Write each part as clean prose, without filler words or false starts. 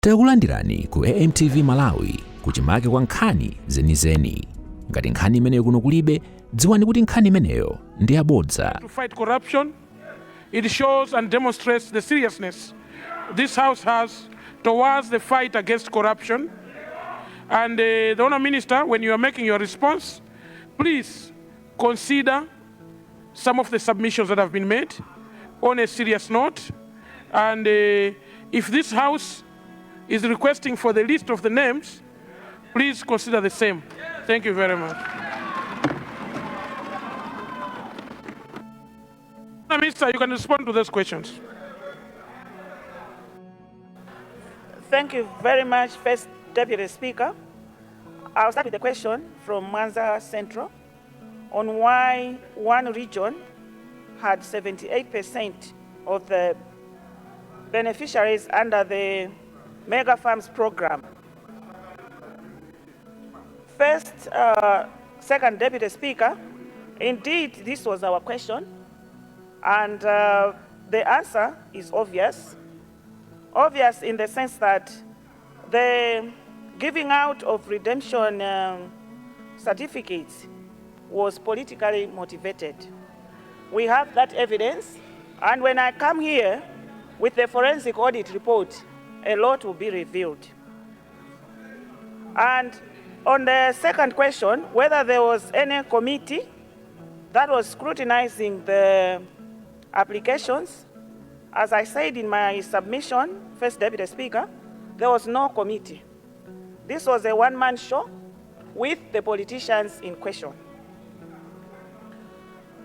Takulandirani ku AMTV Malawi kuchimake kwa nkhani zenizeni. Ngati nkhani imeneyo kuno kulibe, dziwani kuti nkhani imeneyo ndi yabodza. To fight corruption, it shows and demonstrates the seriousness this House has towards the fight against corruption. And the Honourable Minister, when you are making your response, please consider some of the submissions that have been made on a serious note. And if this House is requesting for the list of the names, please consider the same. Thank you very much. Minister, you can respond to those questions. Thank you very much, First Deputy Speaker. I'll start with the question from Mwanza Central on why one region had 78% of the beneficiaries under the Mega Farms program. First, Second Deputy Speaker, indeed this was our question, and the answer is obvious. Obvious in the sense that the giving out of redemption certificates was politically motivated. We have that evidence, and when I come here with the forensic audit report, a lot will be revealed. And on the second question, whether there was any committee that was scrutinizing the applications, as I said in my submission, First Deputy Speaker, there was no committee. This was a one-man show with the politicians in question.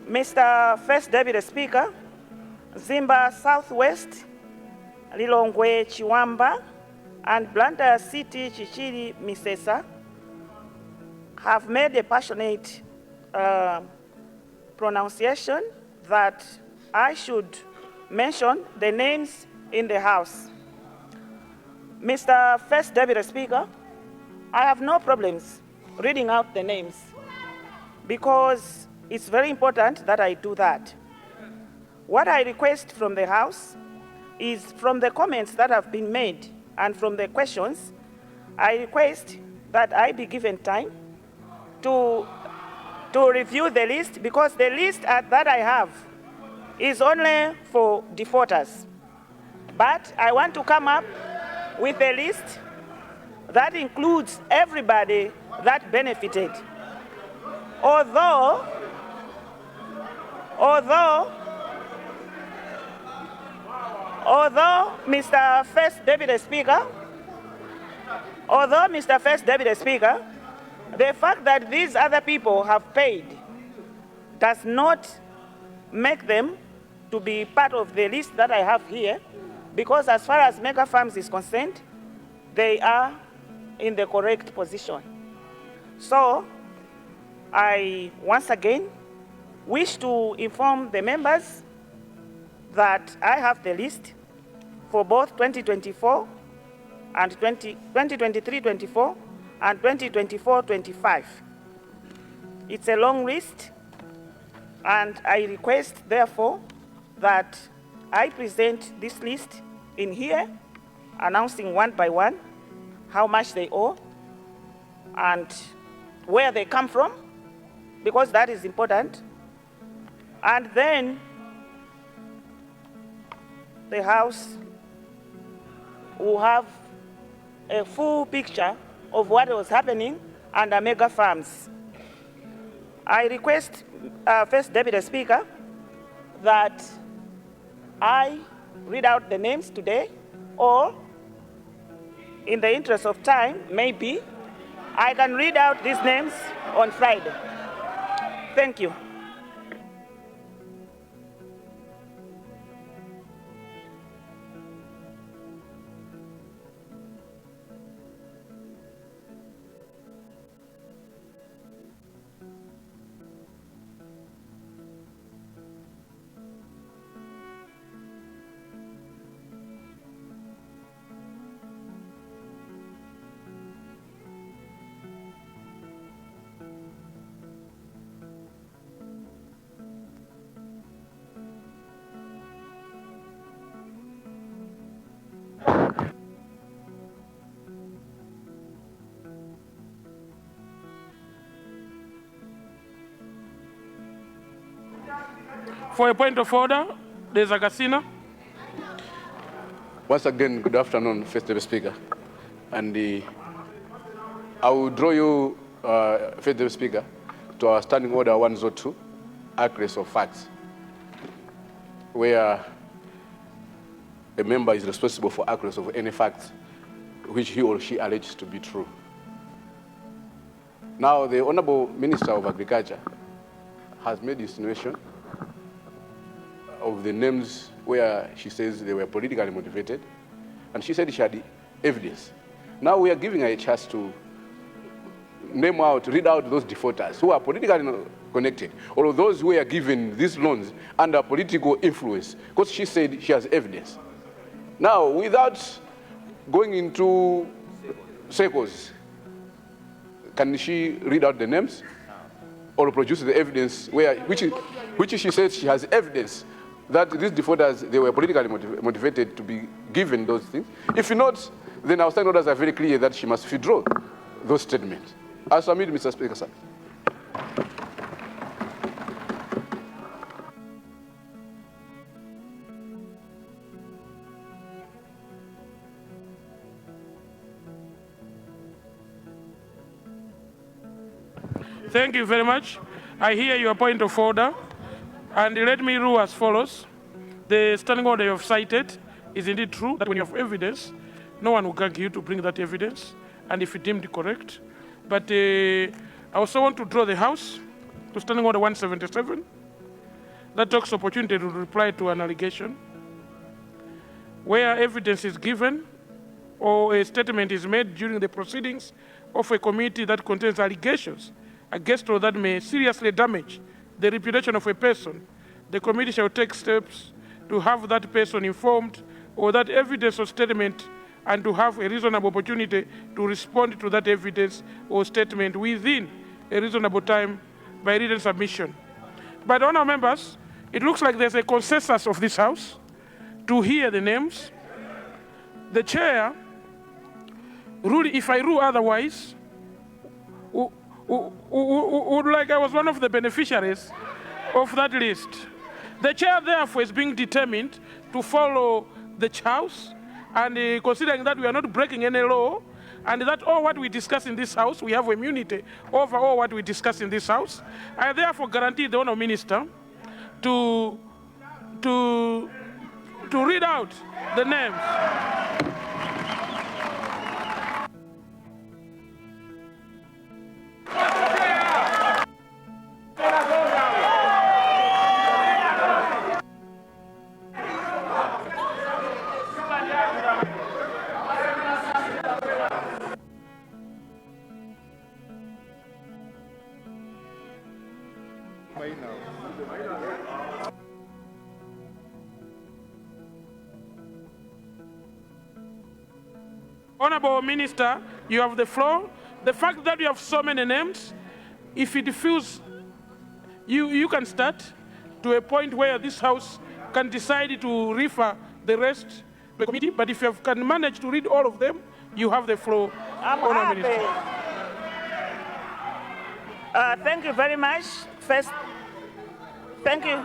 Mr. First Deputy Speaker, Zimba Southwest, Lilongwe Chiwamba, and Blantyre City Chichiri Misesa have made a passionate pronunciation that I should mention the names in the House. Mr. First Deputy Speaker, I have no problems reading out the names because it's very important that I do that. What I request from the House is from the comments that have been made and from the questions, I request that I be given time to review the list, because the list that I have is only for defaulters. But I want to come up with a list that includes everybody that benefited. Although Mr. First Deputy Speaker, the fact that these other people have paid does not make them to be part of the list that I have here, because as far as Mega Farms is concerned, they are in the correct position. So I once again wish to inform the members that I have the list for both 2024 and 2023-24 and 2024-25. It's a long list, and I request, therefore, that I present this list in here, announcing one by one how much they owe and where they come from, because that is important. And then the House will have a full picture of what was happening under Mega Farms. I request, First Deputy Speaker, that I read out the names today, or in the interest of time, maybe I can read out these names on Friday. Thank you. For a point of order, there's a Casino. Once again, good afternoon, First Deputy Speaker. And I will draw you, First Deputy Speaker, to our Standing Order 102, accuracy of facts, where a member is responsible for accuracy of any facts which he or she alleges to be true. Now, the Honorable Minister of Agriculture has made insinuation of the names where she says they were politically motivated, and she said she had evidence. Now we are giving her a chance to name out, read out those defaulters who are politically connected, or those who are given these loans under political influence, because she said she has evidence. Now, without going into circles, can she read out the names or produce the evidence which she says she has evidence that these defaulters, they were politically motivated to be given those things? If not, then our standing orders are very clear that she must withdraw those statements. I submit, Mr. Speaker, sir. Thank you very much. I hear your point of order, and let me rule as follows. The standing order you have cited is indeed true, that when you have evidence, no one will gag you to bring that evidence, and if deemed correct. But I also want to draw the House to Standing Order 177. That talks opportunity to reply to an allegation. Where evidence is given or a statement is made during the proceedings of a committee that contains allegations against or that may seriously damage the reputation of a person, the committee shall take steps to have that person informed or that evidence or statement, and to have a reasonable opportunity to respond to that evidence or statement within a reasonable time by written submission. But honourable members, it looks like there's a consensus of this House to hear the names. The chair, if I rule otherwise, would like I was one of the beneficiaries of that list. The chair, therefore, is being determined to follow the House, and considering that we are not breaking any law, and that all what we discuss in this House, we have immunity over all what we discuss in this House, I therefore guarantee the Honourable Minister to read out the names. Honourable Minister, you have the floor. The fact that you have so many names, if it feels you can start to a point where this House can decide to refer the rest to the committee, but if you can manage to read all of them, you have the floor. I'm happy. Thank you very much. First, thank you.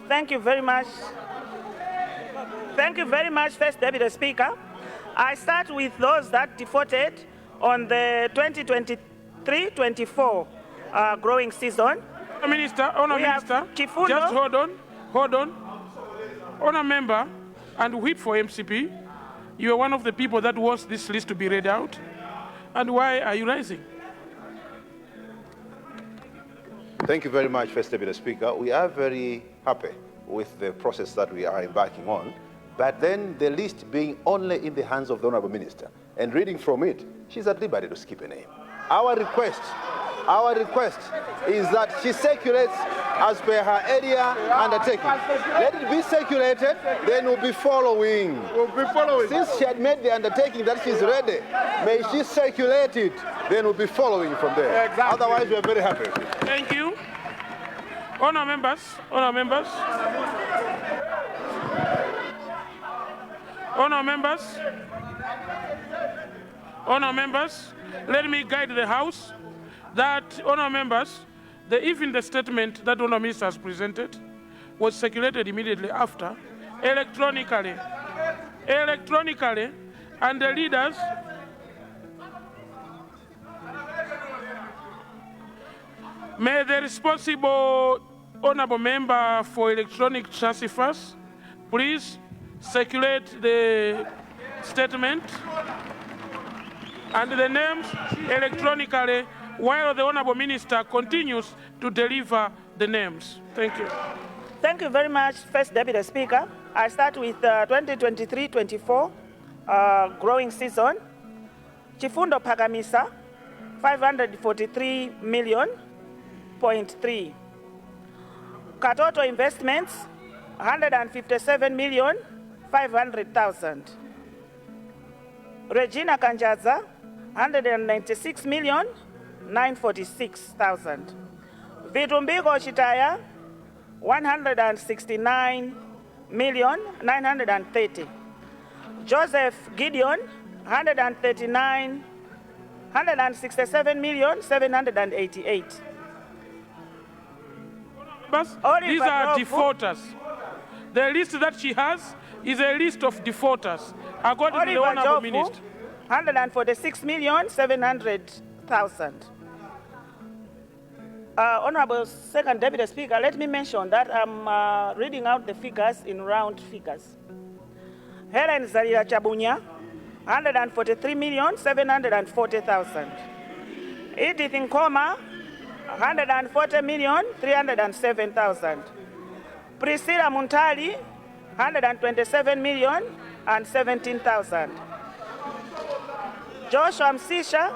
Thank you very much. Thank you very much, First Deputy Speaker. I start with those that defaulted on the 2023-24 growing season. Minister, Kifundo. Just hold on. Honour member and whip for MCP, you are one of the people that wants this list to be read out. And why are you rising? Thank you very much, First Deputy Speaker. We are very happy with the process that we are embarking on, but then the list being only in the hands of the Honourable Minister, and reading from it, she's at liberty to skip a name. Our request is that she circulates as per her earlier undertaking. Let it be circulated, then we'll be following. Since she had made the undertaking that she's ready, may she circulate it, then we'll be following from there. Exactly. Otherwise, we are very happy. Thank you. Honour members. Honour members, let me guide the House that, honour members, Even the statement that Honourable Minister has presented was circulated immediately after, electronically, and the leaders may the responsible honourable member for electronic transfers please circulate the statement and the names electronically while the honourable minister continues to deliver the names. Thank you. Thank you very much, First Deputy Speaker. I start with 2023-24 growing season. Chifundo Pakamisa, 543.3 million. Katoto Investments, 157,500,000. Regina Kanjaza, 196,946,000. Vitumbiko Chitaya, 169,930,000. Joseph Gideon, 167,788,000. These are defaulters. The list that she has is a list of defaulters, according to the Honourable Minister. 146,700,000. Honourable Second Deputy Speaker, let me mention that I'm reading out the figures in round figures. Helen Zalila Chabunya, 143,740,000. Edith Nkoma, 140,307,000. Priscilla Muntali, 127,017,000. Joshua Msisha.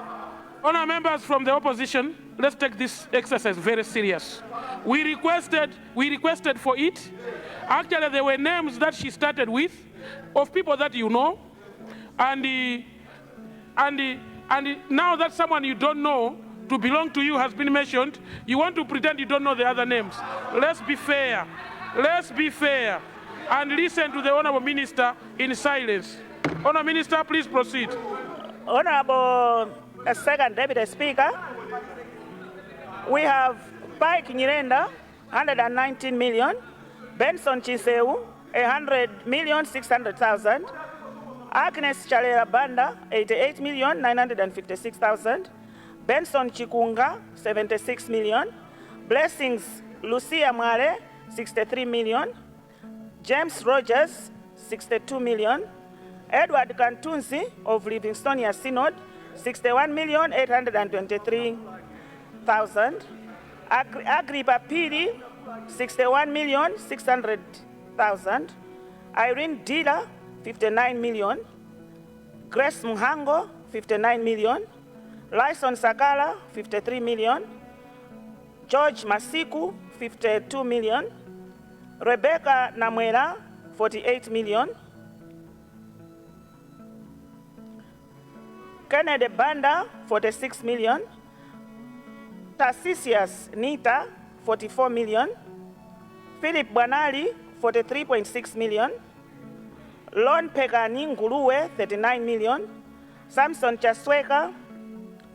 Honourable members from the opposition, let's take this exercise very serious. We requested for it. Actually, there were names that she started with of people that you know, and now that someone you don't know to belong to you has been mentioned, you want to pretend you don't know the other names. Let's be fair. Let's be fair and listen to the Honourable Minister in silence. Honourable Minister, please proceed. Honourable Second Deputy Speaker, we have Pike Nyirenda, 119 million, Benson Chiseu, 100,600,000, Agnes Chalela Banda, 88,956,000, Benson Chikunga, 76 million, Blessings Lucia Mwale, 63 million, James Rogers, 62 million, Edward Kantunzi of Livingstonia Synod, 61,823,000, Agrippa Piri, 61,600,000, Irene Dila, 59 million, Grace Muhango, 59 million, Lyson Sakala, 53 million, George Masiku, 52 million, Rebecca Namwela, 48 million, Kennedy Banda, 46 million, Tarsisius Nita, 44 million, Philip Banali, 43.6 million, Lon Pegani Nguluwe, 39 million, Samson Chasweka,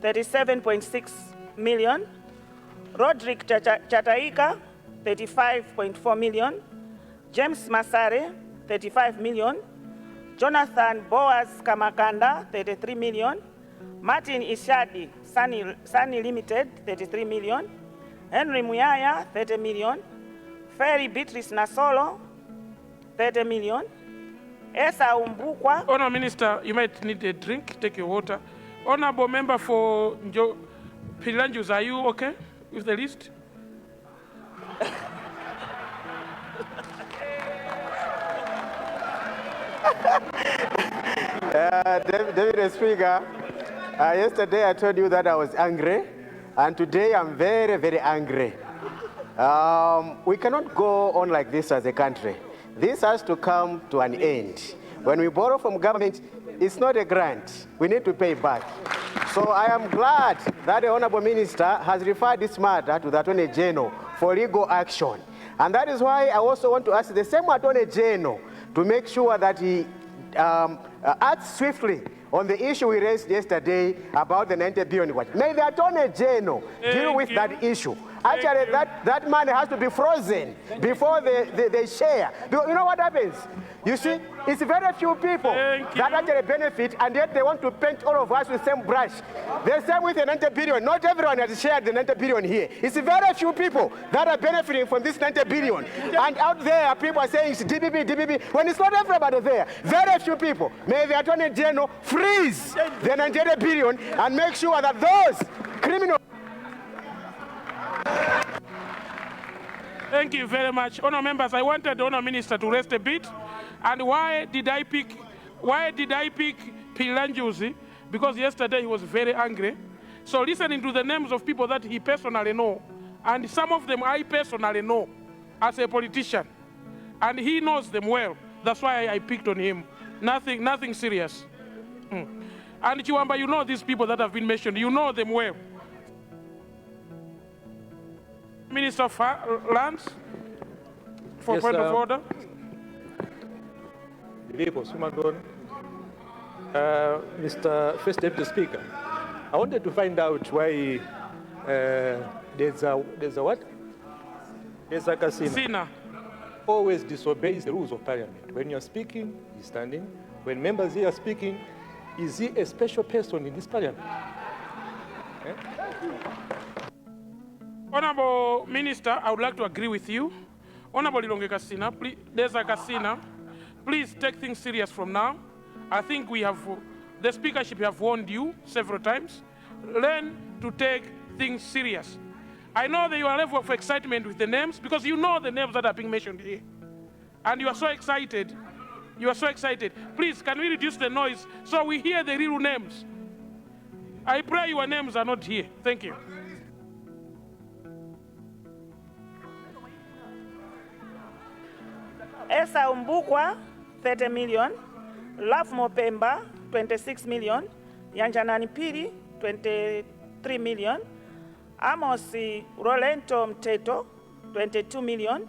37.6 million, Roderick Chataika, 35.4 million, James Masare, 35 million, Jonathan Boaz Kamakanda, 33 million, Martin Ishadi, Sunny Limited, 33 million, Henry Muyaya, 30 million, Ferry Beatrice Nasolo, 30 million, Esa Umbukwa. Honourable Minister, you might need a drink, take your water. Honourable Member for Pilanjus, are you okay with the list? Deputy Speaker, yesterday I told you that I was angry, and today I'm very, very angry. We cannot go on like this as a country. This has to come to an end. When we borrow from government, it's not a grant. We need to pay back. So I am glad that the Honourable Minister has referred this matter to the Attorney General for legal action. And that is why I also want to ask the same Attorney General to make sure that he acts swiftly on the issue we raised yesterday about the 90 billion. May the Attorney General deal with that issue Actually, that money has to be frozen before they share. Because you know what happens? You see, it's very few people that actually benefit, and yet they want to paint all of us with the same brush. The same with the 90 billion. Not everyone has shared the 90 billion here. It's very few people that are benefiting from this 90 billion. And out there, people are saying it's DBB, DBB, when it's not everybody there. Very few people. May the Attorney General freeze the 90 billion and make sure that those criminals. Thank you very much. Honour members, I wanted the Honour Minister to rest a bit. And why did I pick Pilanjuzi? Because yesterday he was very angry. So listening to the names of people that he personally know, and some of them I personally know as a politician, and he knows them well. That's why I picked on him. Nothing serious. And Chiwamba, you know these people that have been mentioned. You know them well. Minister of Lands, for point of order. Mr. First Deputy Speaker, I wanted to find out why there's a what? There's a casino. Always disobeys the rules of Parliament. When you're speaking, he's standing. When members here are speaking, is he a special person in this Parliament? Honorable Minister, I would like to agree with you. Honorable Ilonge Kasina, please, there's a casino. Please take things serious from now. I think the speakership have warned you several times. Learn to take things serious. I know that you are level of excitement with the names because you know the names that are being mentioned here. And you are so excited. You are so excited. Please, can we reduce the noise so we hear the real names? I pray your names are not here. Thank you. Esa Umbukwa, 30 million. Love Mopemba, 26 million. Yanjanani Piri, 23 million. Amosi Rolento Mteto, 22 million.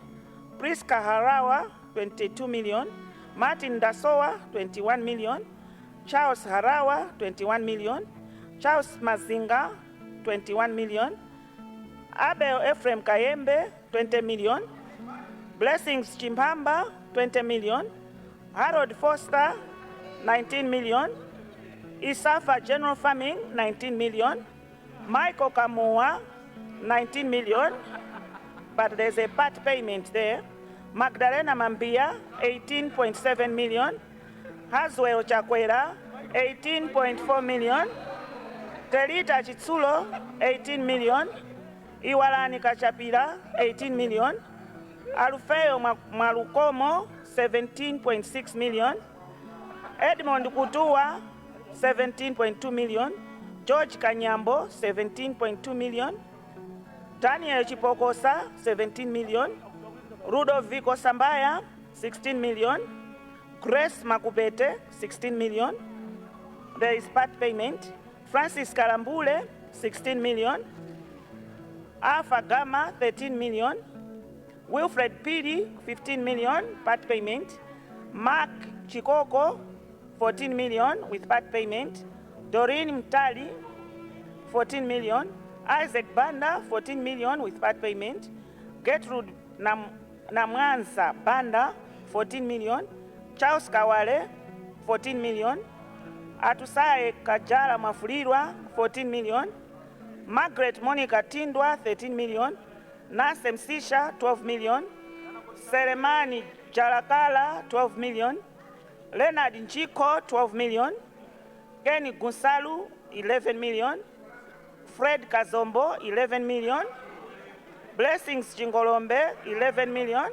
Priska Harawa, 22 million. Martin Dasowa, 21 million. Charles Harawa, 21 million. Charles Mazinga, 21 million. Abel Ephraim Kayembe, 20 million. Blessings Chimbamba, 20 million. Harold Foster, 19 million. Isafa General Farming, 19 million. Michael Kamua, 19 million. But there's a part payment there. Magdalena Mambia, 18.7 million. Haswell Chakwera, 18.4 million. Terita Chitsulo, 18 million. Iwalani Kachapira, 18 million. Alufeo Malukomo, 17.6 million. Edmond Kutua, 17.2 million. George Kanyambo, 17.2 million. Daniel Chipokosa, 17 million. Rudoviko Sambaya, 16 million. Grace Makubete, 16 million. There is part payment. Francis Karambule, 16 million. Alpha Gamma, 13 million. Wilfred Pidi, 15 million, part payment. Mark Chikoko, 14 million with part payment. Doreen Mtali, 14 million. Isaac Banda, 14 million with part payment. Gertrude Namwanza Banda, 14 million. Charles Kawale, 14 million. Atusae Kajara Mafulirwa, 14 million. Margaret Monica Tindwa, 13 million. Nasem Sisha, 12 million. Seremani Jalakala, 12 million. Leonard Nchiko, 12 million. Kenny Gunsalu, 11 million. Fred Kazombo, 11 million. Blessings Jingolombe, 11 million.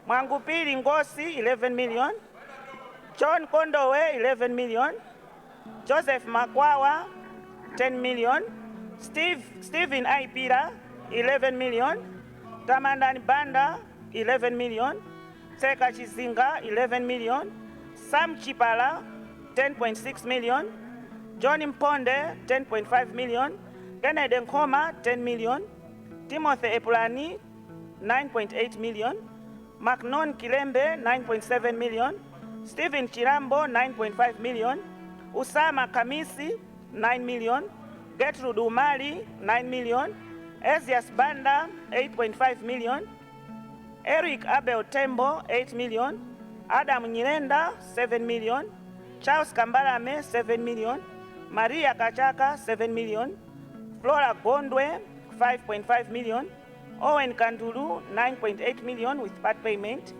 Mwangupiri Ngosi, 11 million. John Kondowe, 11 million. Joseph Makwawa, 10 million. Stephen Aipira, 11 million. Tamandani Banda, 11 million. Seka Chizinga, 11 million. Sam Chipala, 10.6 million. John Mponde, 10.5 million. Kennedy Nkoma, 10 million. Timothy Epulani, 9.8 million. Macnon Kilembe, 9.7 million. Stephen Chirambo, 9.5 million. Usama Kamisi, 9 million. Gertrude Umali, 9 million. Ezias Banda, 8.5 million. Eric Abel Tembo, 8 million. Adam Nyirenda, 7 million. Charles Kambalame, 7 million. Maria Kachaka, 7 million. Flora Gondwe, 5.5 million. Owen Kandulu, 9.8 million with part payment.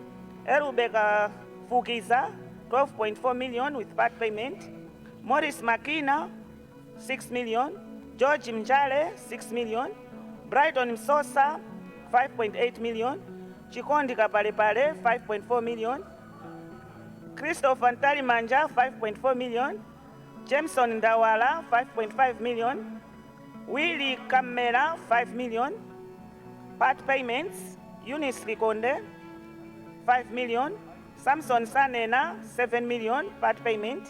Erubeka Fugiza, 12.4 million with part payment. Morris Makina, 6 million. George Mjale, 6 million. Brighton Msosa, 5.8 million. Chikondi Kapalepale, 5.4 million. Christopher Ntalimanja, 5.4 million. Jameson Ndawala, 5.5 million. Willie Kamera, 5 million. Part payments, Eunice Likonde, 5 million. Samson Sanena, 7 million part payment.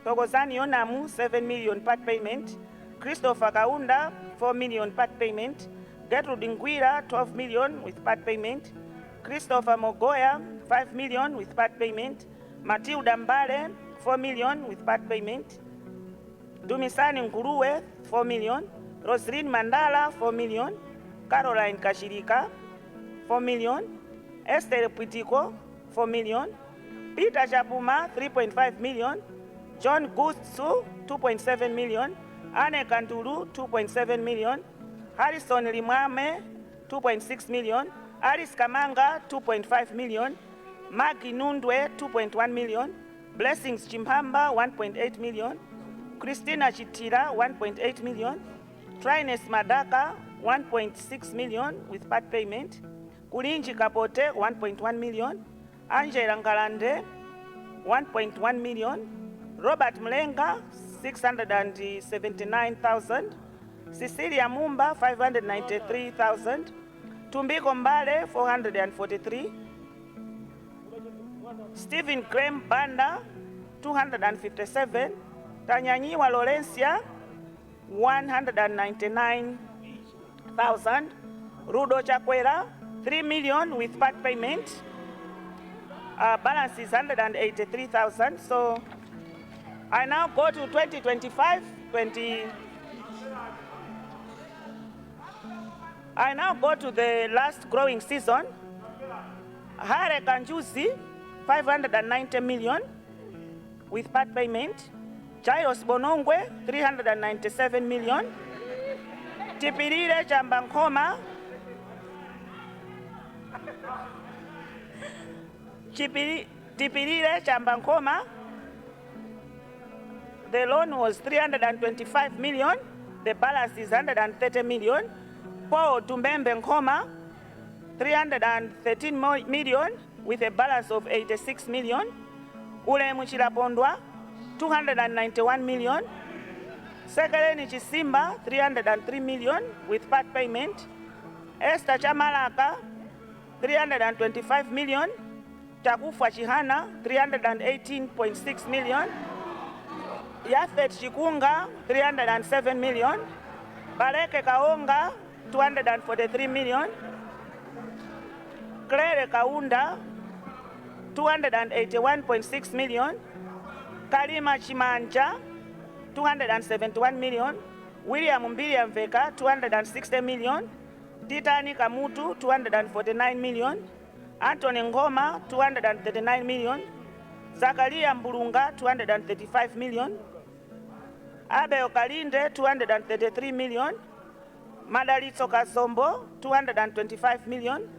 Togozani Onamu, 7 million part payment. Christopher Kaunda, 4 million part payment. Gertrude Ngwira, 12 million with part payment. Christopher Mogoya, 5 million with part payment. Matilda Mbale, 4 million with part payment. Dumisani Nguruwe, 4 million. Roslyn Mandala, 4 million. Caroline Kashirika, 4 million. Esther Pwitiko, 4 million. Peter Chapuma, 3.5 million. John Gutsu, 2.7 million. Anne Kantulu, 2.7 million. Harrison Limwame, 2.6 million. Alice Kamanga, 2.5 million. Maggie Nundwe, 2.1 million. Blessings Chimpamba, 1.8 million. Christina Chitira, 1.8 million. Trines Madaka, 1.6 million with part payment. Kulinji Kapote, 1.1 million. Angela Ngalande, 1.1 million. Robert Mlenga, 679,000. Cecilia Mumba, 593,000. Tumbiko Mbale, 443. Stephen Graham Banda, 257. Tanyanyiwa Lorencia, 199,000. Rudo Chakwera, 3 million with part payment. Balance is 183,000. So I now go to 2025, I now go to the last growing season. Hare Kanjuzi, 590 million with part payment. Jairos Bonongwe, 397 million. Tipirire Chambankoma, Tipirire Chambankoma, the loan was 325 million, the balance is 130 million. Paul Tumbembe Nkoma, 313 million with a balance of 86 million. Ule Muchilapondwa, 291 million. Sekeleni Chisimba, 303 million with part payment. Esther Chamalaka, 325 million. Takufa Chihana, 318.6 million. Yafet Chikunga, 307 million. Bareke Kaonga, 243 million. Claire Kaunda, 281.6 million. Kalima Chimanja, 271 million. William Mbiliam Veka, 260 million. Titani Kamutu, 249 million. Anthony Ngoma, 239 million. Zakaria Mbulunga, 235 million. Abel Kalinde, 233 million. Madalitso Kasombo, 225 million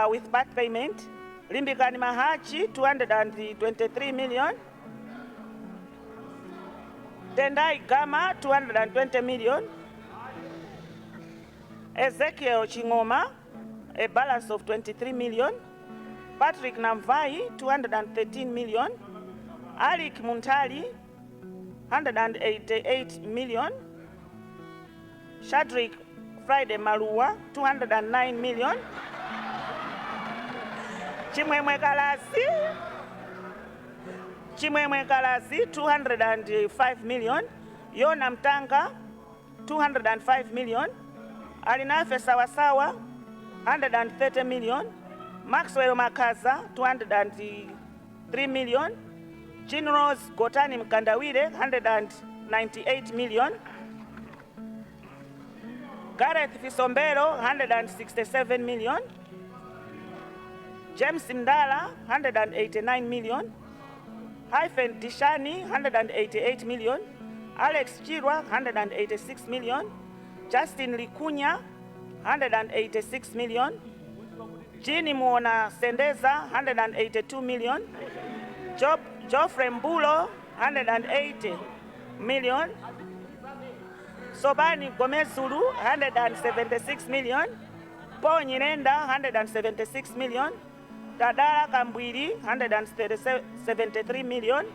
with part payment. Limbikani Mahachi, 223 million. Tendai Gama, 220 million. Ezekiel Chingoma, a balance of 23 million. Patrick Namvai, 213 million. Alik Muntali, 188 million. Shadrick Friday Malua, 209 million. Chimwemwe Kalasi, 205 million. Yona Mtanga, 205 million. Alinafe Sawasawa, 130 million. Maxwell Makaza, 203 million. Chinrose Gotani Mkandawire, 198 million. Gareth Fisombero, 167 million. James Ndala, 189 million. Hyphen Dishani, 188 million. Alex Chirwa, 186 million. Justin Likunya, 186 million. Jeannie Muona Sendeza, 182 million. Geoffrey Mbulo, 180 million. Sobani Gomezulu, 176 million. Paul Nyirenda, 176 million. Tadara Kambwiri, 173 million.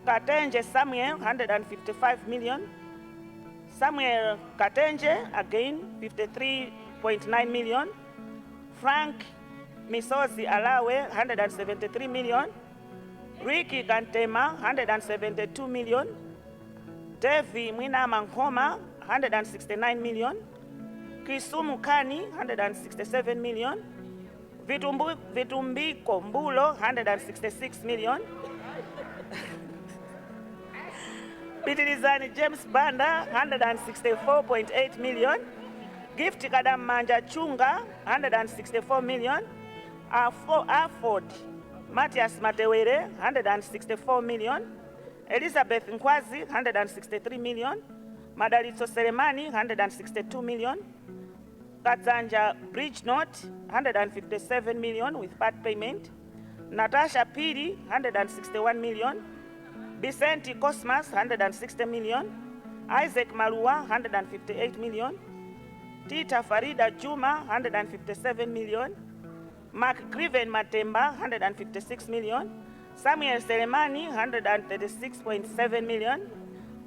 Katenje Samuel, 155 million. Samuel Katenje, again, 53.9 million. Frank Misozi Alawe, 173 million. Ricky Kantema, 172 million. Devi Mwina Mankoma, 169 million. Kisumu Kani, 167 million. Vitumbiko Mbulo, 166 million. Pitilizani James Banda, 164.8 million. Gift Kadamanja Chunga, 164 million. Afford Matthias Matewere, 164 million. Elizabeth Nkwazi, 163 million. Madalitso Selemani, 162 million. Katzanja Bridge Note, 157 million with part payment. Natasha Piri, 161 million. Vicente Cosmas, 160 million. Isaac Malua, 158 million. Tita Farida Juma, 157 million. Mark Griven Matemba, 156 million. Samuel Selemani, 136.7 million.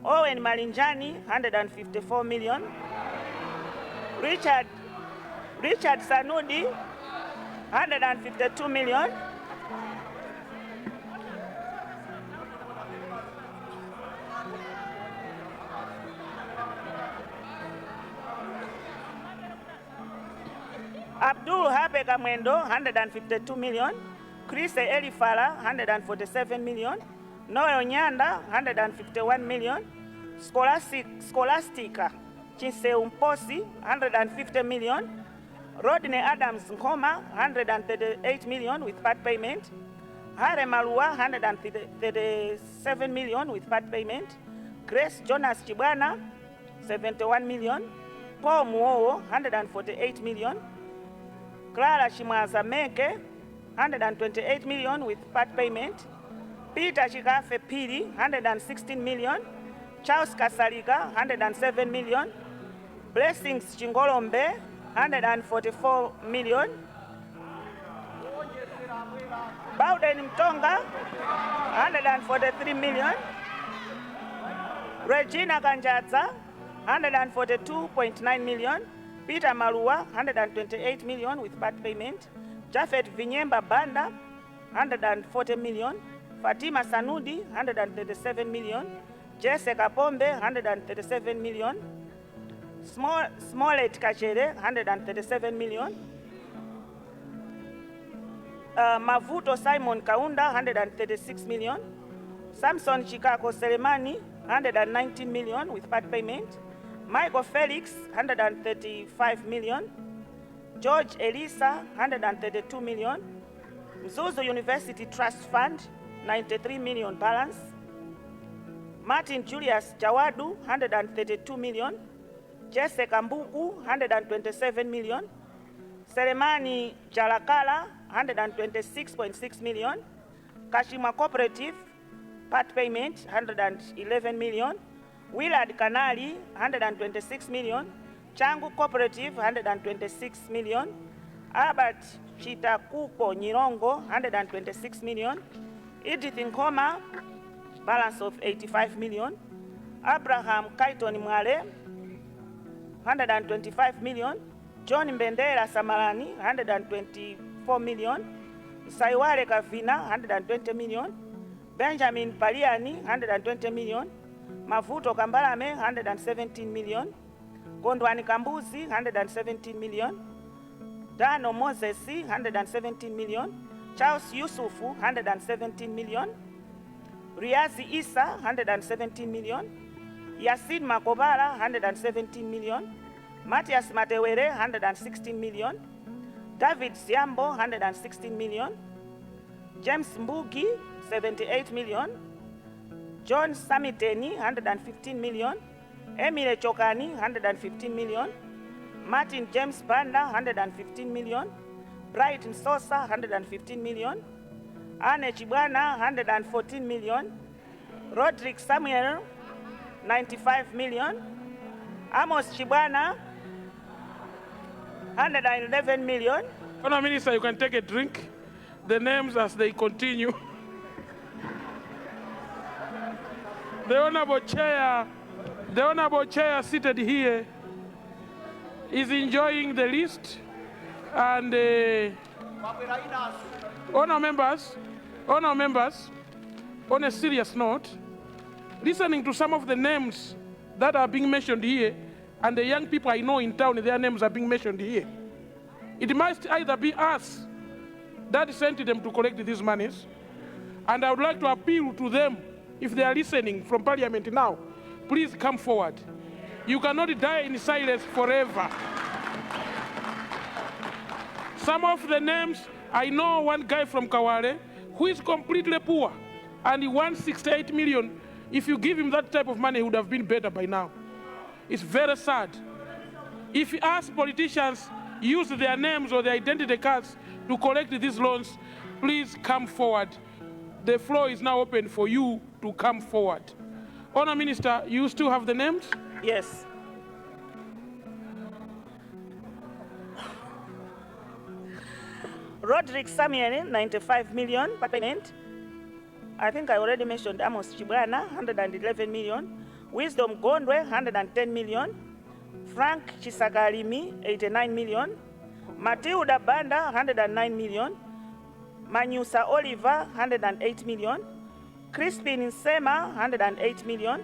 Owen Malinjani, 154 million. Richard Sanudi, 152 million. Abdul Habe Kamwendo, 152 million. Chris Elifala, 147 million. Noel Nyanda, 151 million. Scholastica Chinseumposi, 150 million. Rodney Adams Nkoma, 138 million with part payment. Hare Malua, 137 million with part payment. Grace Jonas Chibwana, 71 million. Paul Muowo, 148 million. Clara Shimaza Meke, 128 million with part payment. Peter Chikafe Piri, 116 million. Charles Kasaliga, 107 million. Blessings Chingolombe, 144 million. Bowden Mtonga, 143 million. Regina Kanjaza, 142.9 million. Peter Malua, 128 million with part payment. Jafet Vinyemba Banda, 140 million. Fatima Sanudi, 137 million. Jessica Pombe, 137 million. Smollett Kachere, 137 million. Mavuto Simon Kaunda, 136 million. Samson Chikako Selemani, 119 million with part payment. Michael Felix, 135 million. George Elisa, 132 million. Mzuzu University Trust Fund, 93 million balance. Martin Julius Jawadu, 132 million. Jesse Kambuku, 127 million. Selemani Jalakala, 126.6 million. Kashima Cooperative, part payment, 111 million. Willard Kanali, 126 million. Changu Cooperative, 126 million. Albert Chitakuko Nyirongo, 126 million. Edith Nkoma, balance of 85 million. Abraham Kaiton Mwale, 125 million. John Mbendera Samarani, 124 million. Saiwale Kavina, 120 million. Benjamin Paliani, 120 million. Mavuto Kambalame, 117 million. Gondwani Kambuzi, 117 million. Dano Mosesi, 117 million. Charles Yusufu, 117 million. Riazi Isa, 117 million. Yasin Makobara, 117 million. Matias Matewere, 116 million. David Siambo, 116 million. James Mbugi, 78 million. John Samiteni, 115 million. Emile Chokani, 115 million. Martin James Banda, 115 million. Bright Nsosa, 115 million. Anne Chibwana, 114 million. Roderick Samuel, 95 million. Amos Chibwana, 111 million. Honourable Minister, you can take a drink. The names as they continue. The Honourable Chair seated here is enjoying the list, and Honourable members, on a serious note, listening to some of the names that are being mentioned here, and the young people I know in town, their names are being mentioned here, it must either be us that sent them to collect these monies, and I would like to appeal to them, if they are listening from Parliament now, please come forward. You cannot die in silence forever. Some of the names, I know one guy from Kawale who is completely poor, and he wants 68 million. If you give him that type of money, he would have been better by now. It's very sad. If us politicians use their names or their identity cards to collect these loans, please come forward. The floor is now open for you to come forward. Honourable Minister, you still have the names? Yes. Roderick Samuel, 95 million per payment. I think I already mentioned Amos Chibwana, 111 million. Wisdom Gondwe, 110 million. Frank Chisakalimi, 89 million. Matilda Banda, 109 million. Manyusa Oliver, 108 million. Crispin Nsema, 108 million.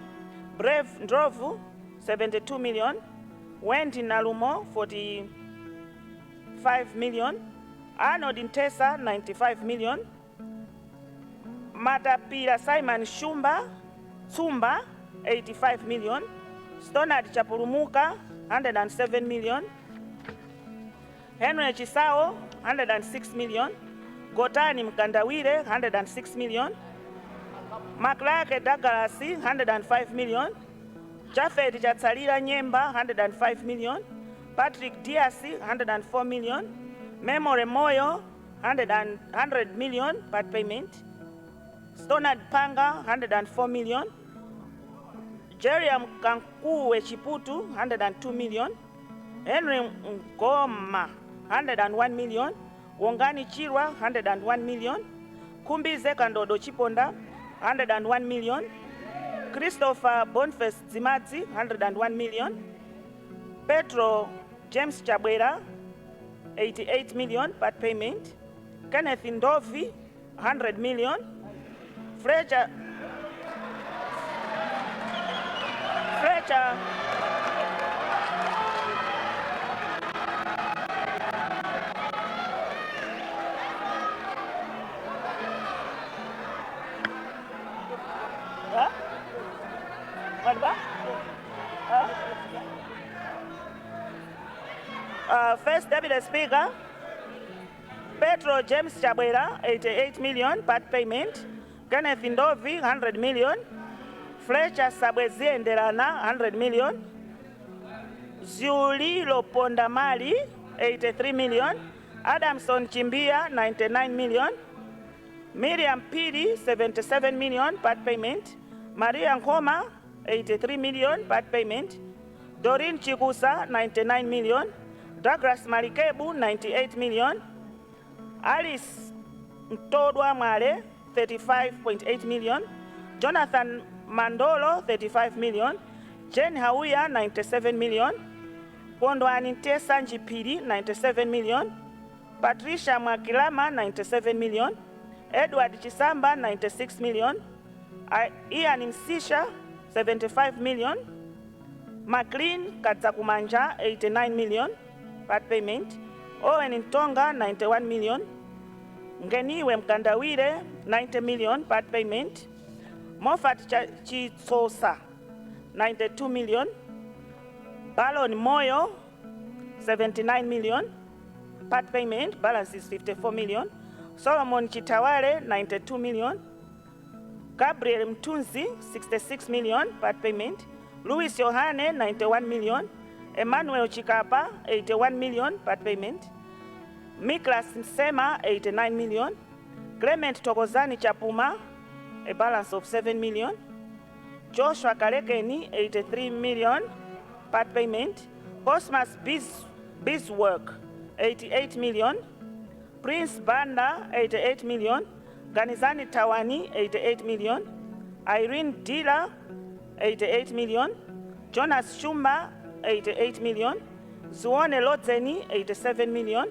Brave Ndrovu, 72 million. Wendy Nalumo, 45 million. Arnold Ntesa, 95 million. Matapira Simon Shumba, Tsumba, 85 million. Stonard Chapurumuka, 107 million. Henry Chisao, 106 million. Gotani Mkandawire, 106 million. Maklake Dagalasi, 105 million. Jafet Jatsalira Nyemba, 105 million. Patrick Diasi, 104 million. Memory Moyo, 100 million part payment. Stonard Panga, 104 million. Jeriam Kankuwe Chiputu, 102 million. Henry Ngoma, 101 million. Wongani Chirwa, 101 million. Kumbize Kandodo Chiponda, 101 million. Christopher Boniface Zimadzi, 101 million. Petro James Chabwera, 88 million part payment. Kenneth Ndovi, 100 million. Fletcher First Deputy Speaker, Petro James Chabwera, 88 million part payment. Kenneth Ndovi, 100 million. Fletcher Sabwezie Nderana, 100 million. Ziulilo Pondamali, 83 million. Adamson Chimbia, 99 million. Miriam Pidi, 77 million part payment. Maria Nkoma, 83 million part payment. Doreen Chikusa, 99 million. Douglas Malikebu, 98 million. Alice Ntodwa Male, 35.8 million. Jonathan Mandolo, 35 million. Jane Hauya, 97 million. Pondwani Ntesa Njipiri, 97 million. Patricia Mwakilama, 97 million. Edward Chisamba, 96 million. Ian Msisha, 75 million. McLean Katsakumanja, 89 million part payment. Owen Ntonga, 91 million. Ngeniwe Mkandawire, 90 million part payment. Moffat Chitsosa, 92 million. Balon Moyo, 79 million. Part payment, balance is 54 million. Solomon Chitawale, 92 million. Gabriel Mtunzi, 66 million, part payment. Louis Yohane, 91 million. Emmanuel Chikapa, 81 million, part payment. Miklas Nsema, 89 million. Clement Tokozani Chapuma, a balance of 7 million. Joshua Kalekeni, 83 million, part payment. Cosmas Bizwork, 88 million. Prince Banda, 88 million. Ganizani Tawani, 88 million. Irene Dila, 88 million. Jonas Shumba, 88 million. Zuone Lotzeni, 87 million.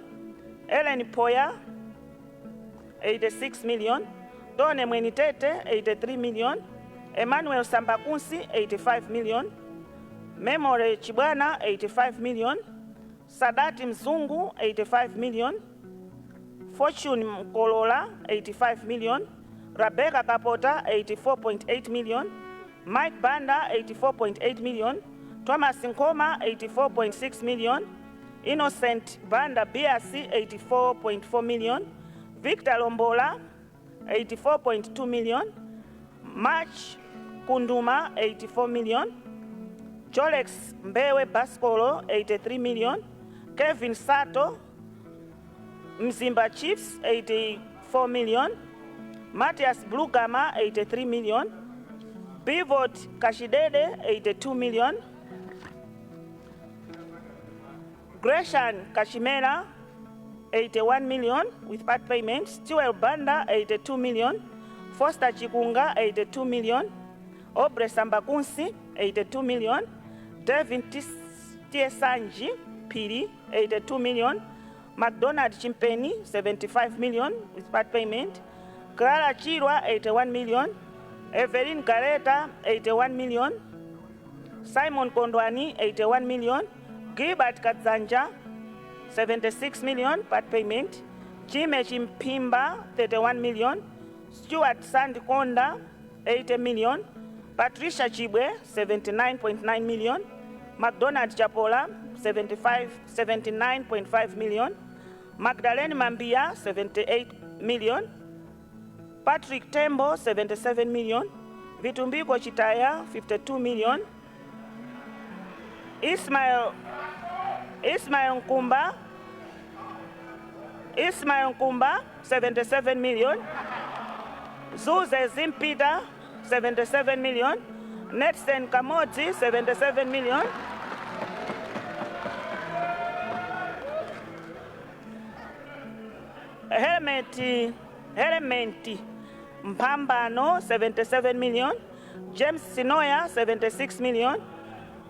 Ellen Poya, 86 million. Done Mwenitete, 83 million. Emmanuel Sambakunsi, 85 million. Memory Chibwana, 85 million. Sadati Mzungu, 85 million. Fortune Mkolola, 85 million. Rebecca Kapota, 84.8 million. Mike Banda, 84.8 million. Thomas Nkoma, 84.6 million. Innocent Banda BRC, 84.4 million. Victor Lombola, 84.2 million. March Kunduma, 84 million. Jolex Mbewe Baskolo, 83 million. Kevin Sato, Mzimba Chiefs, 84 million. Matthias Blugama, 83 million. Pivot Kashidede, 82 million. Gresham Kashimera, 81 million with part payment. Stewart Banda, 82 million. Foster Chikunga, 82 million. Obre Sambakunsi, 82 million. Devin Tiesanji Piri, 82 million. McDonald Chimpeni, 75 million with part payment. Clara Chirwa, 81 million. Evelyn Gareta, 81 million. Simon Kondwani, 81 million. Gilbert Katzanja, 76 million part payment. Jime Chimpimba, 31 million. Stuart Sandkonda, 80 million. Patricia Chibwe, 79.9 million. McDonald Chapola, 79.5 million. Magdalene Mambia, 78 million. Patrick Tembo, 77 million. Vitumbiko Chitaya, 52 million. Ismail Nkumba, 77 million. Zuze Zimpita, 77 million. Netsen Kamoti, 77 million. Helmeti Mpambano, 77 million. James Sinoya, 76 million.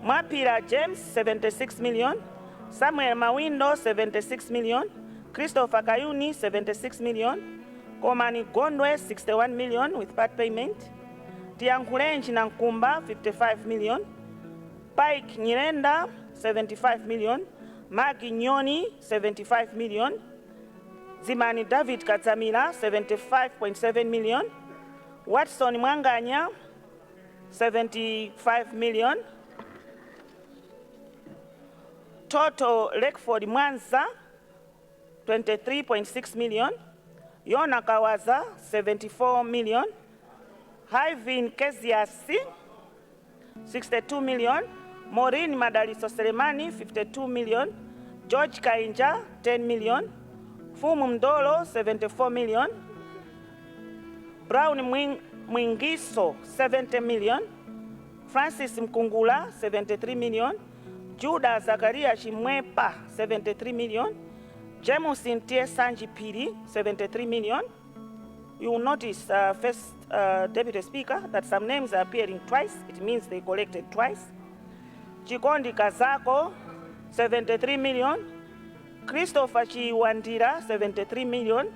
Mwapira James, 76 million. Samuel Mawindo, 76 million. Christopher Kayuni, 76 million. Komani Gondwe, 61 million with part payment. Tiankulenji Nankumba, 55 million. Pike Nyirenda, 75 million. Magi Nyoni, 75 million. Zimani David Katamila, 75.7 million. Watson Mwanganya, 75 million. Toto Lakeford Mwanza, 23.6 million. Yona Kawaza, 74 million. Hyvin Keziasi, 62 million. Maureen Madaliso Selemani, 52 million. George Kainja, 10 million. Fumu Mdolo, 74 million. Brown Mwingiso, 70 million. Francis Mkungula, 73 million. Judah Zakaria Chimwepa, 73 million. James Ntie Sanji Piri, 73 million. You will notice, first Deputy Speaker, that some names are appearing twice. It means they collected twice. Chikondi Kazako, 73 million. Christopher Chiwandira, 73 million.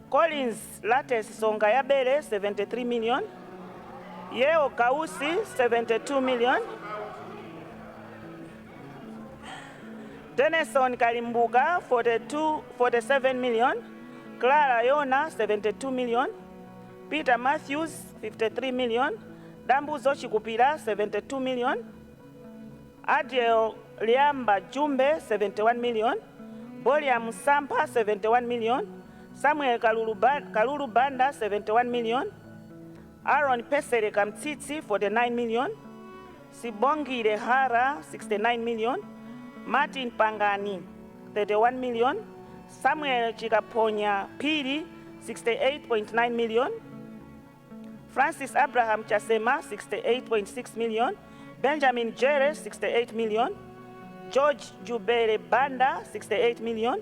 Collins Lates Songayabele, 73 million. Yeo Kausi, 72 million. Denison Kalimbuga, 47 million. Clara Yona, 72 million. Peter Matthews, 53 million. Dambu Zochikupira, 72 million. Adiel Liamba Jumbe, 71 million. Bolia Musampa, 71 million. Samuel Kalulu Banda, 71 million. Aaron Pesere Kamtiti, 49 million. Sibongi Rehara, 69 million. Martin Pangani, 31 million. Samuel Chikaponya Piri, 68.9 million. Francis Abraham Chasema, 68.6 million. Benjamin Jere, 68 million. George Jubere Banda, 68 million.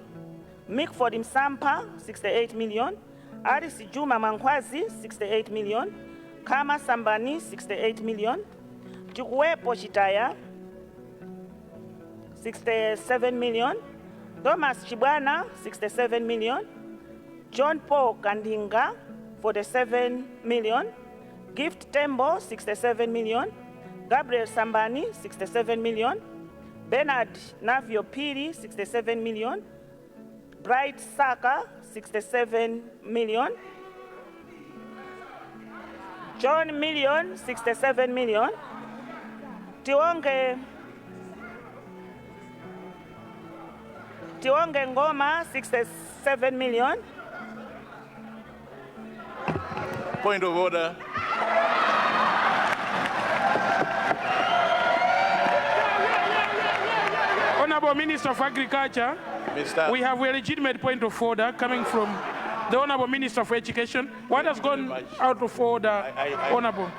Mickford Msampa, 68 million. Aris Juma Mankwazi, 68 million. Kama Sambani, 68 million. Chikuwepo Chitaya, 67 million. Thomas Chibwana, 67 million. John Paul Kandinga, 47 million. Gift Tembo, 67 million. Gabriel Sambani, 67 million. Bernard Navio Piri, 67 million. Bright Saka, 67 million. John Million, 67 million. Tionge Ngoma, 67 million. Point of order. Honorable Minister of Agriculture, we have a legitimate point of order coming from the Honorable Minister of Education. What has gone out of order, Honorable?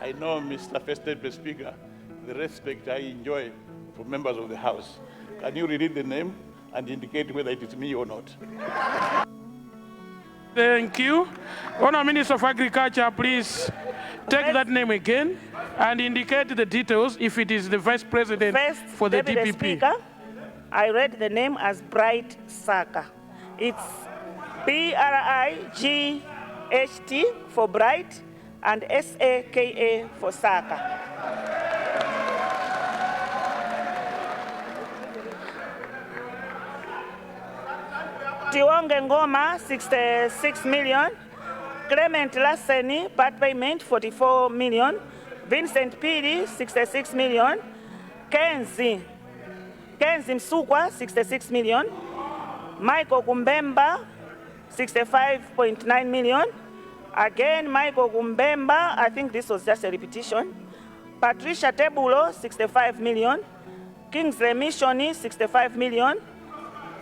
I know, Mr. First Deputy Speaker, the respect I enjoy from members of the House. Can you read the name and indicate whether it is me or not? Thank you. Honorable Minister of Agriculture, please take that name again and indicate the details if it is the Vice President for the Deputy DPP. Speaker, I read the name as Bright Saka. It's BRIGHT for Bright and SAKA for Saka. Tionge Ngoma, 66 million. Clement Lasseni, part payment, 44 million. Vincent Piri, 66 million. Kenzi Msukwa, 66 million. Michael Kumbemba, 65.9 million. Again, Michael Kumbemba, I think this was just a repetition. Patricia Tebulo, 65 million. Kingsley Missioni, 65 million.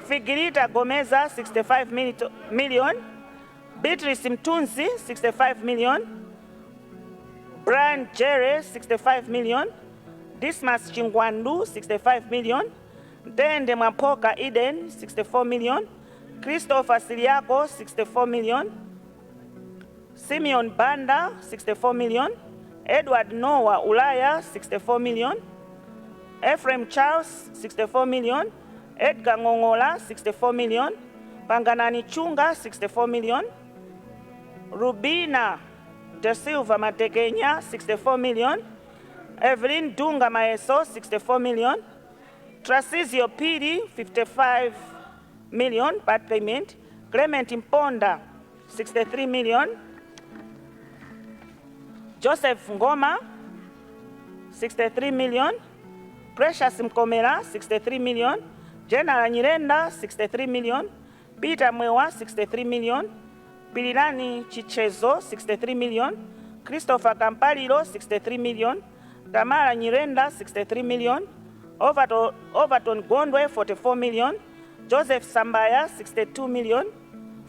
Figirita Gomeza, 65 million. Beatrice Mtunzi, 65 million. Brian Jerry, 65 million. Dismas Chingwandu, 65 million. Dende Mapoka Eden, 64 million. Christopher Siliako, 64 million. Simeon Banda, 64 million. Edward Noah Ulaya, 64 million. Ephraim Charles, 64 million. Edgar Ngongola, 64 million. Panganani Chunga, 64 million. Rubina De Silva Matekenya, 64 million. Evelyn Dunga Maeso, 64 million. Trasizio Piri, 55 million, part payment. Clement Imponda, 63 million. Joseph Ngoma, 63 million. Precious Mkomera, 63 million. General Nyirenda, 63 million. Peter Mwewa, 63 million. Bilirani Chichezo, 63 million. Christopher Kampalilo, 63 million. Tamara Nyirenda, 63 million. Overton Gondwe, 44 million. Joseph Sambaya, 62 million.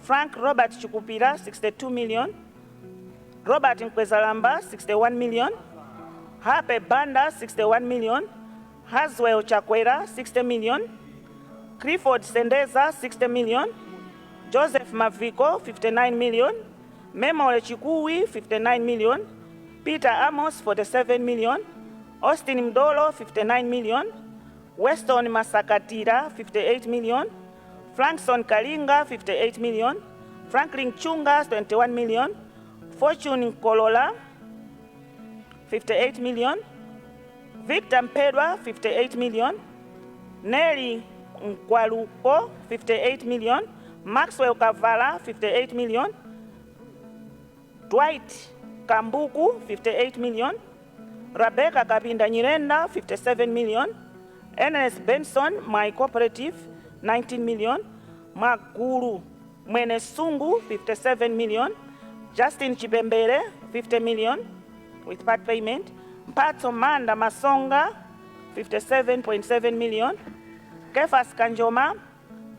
Frank Robert Chukupira, 62 million. Robert Nkwezalamba, 61 million. Hape Banda, 61 million. Haswell Chakwera, 60 million. Clifford Sendeza, 60 million. Joseph Maviko, 59 million. Memole Chikui, 59 million. Peter Amos, 47 million. Austin Mdolo, 59 million. Weston Masakatira, 58 million. Frankson Kalinga, 58 million. Franklin Chunga, 21 million. Fortune Kolola, 58 million. Victor Mpedwa, 58 million. Nelly Nkwaluko, 58 million. Maxwell Kavala, 58 million. Dwight Kambuku, 58 million. Rebecca Kapinda Nyirenda, 57 million. Ernest Benson, my cooperative, 19 million. Maguru Mwene Sungu, 57 million. Justin Chibembere, 50 million with part payment. Mpatso Manda Masonga, 57.7 million. Kefas Kanjoma,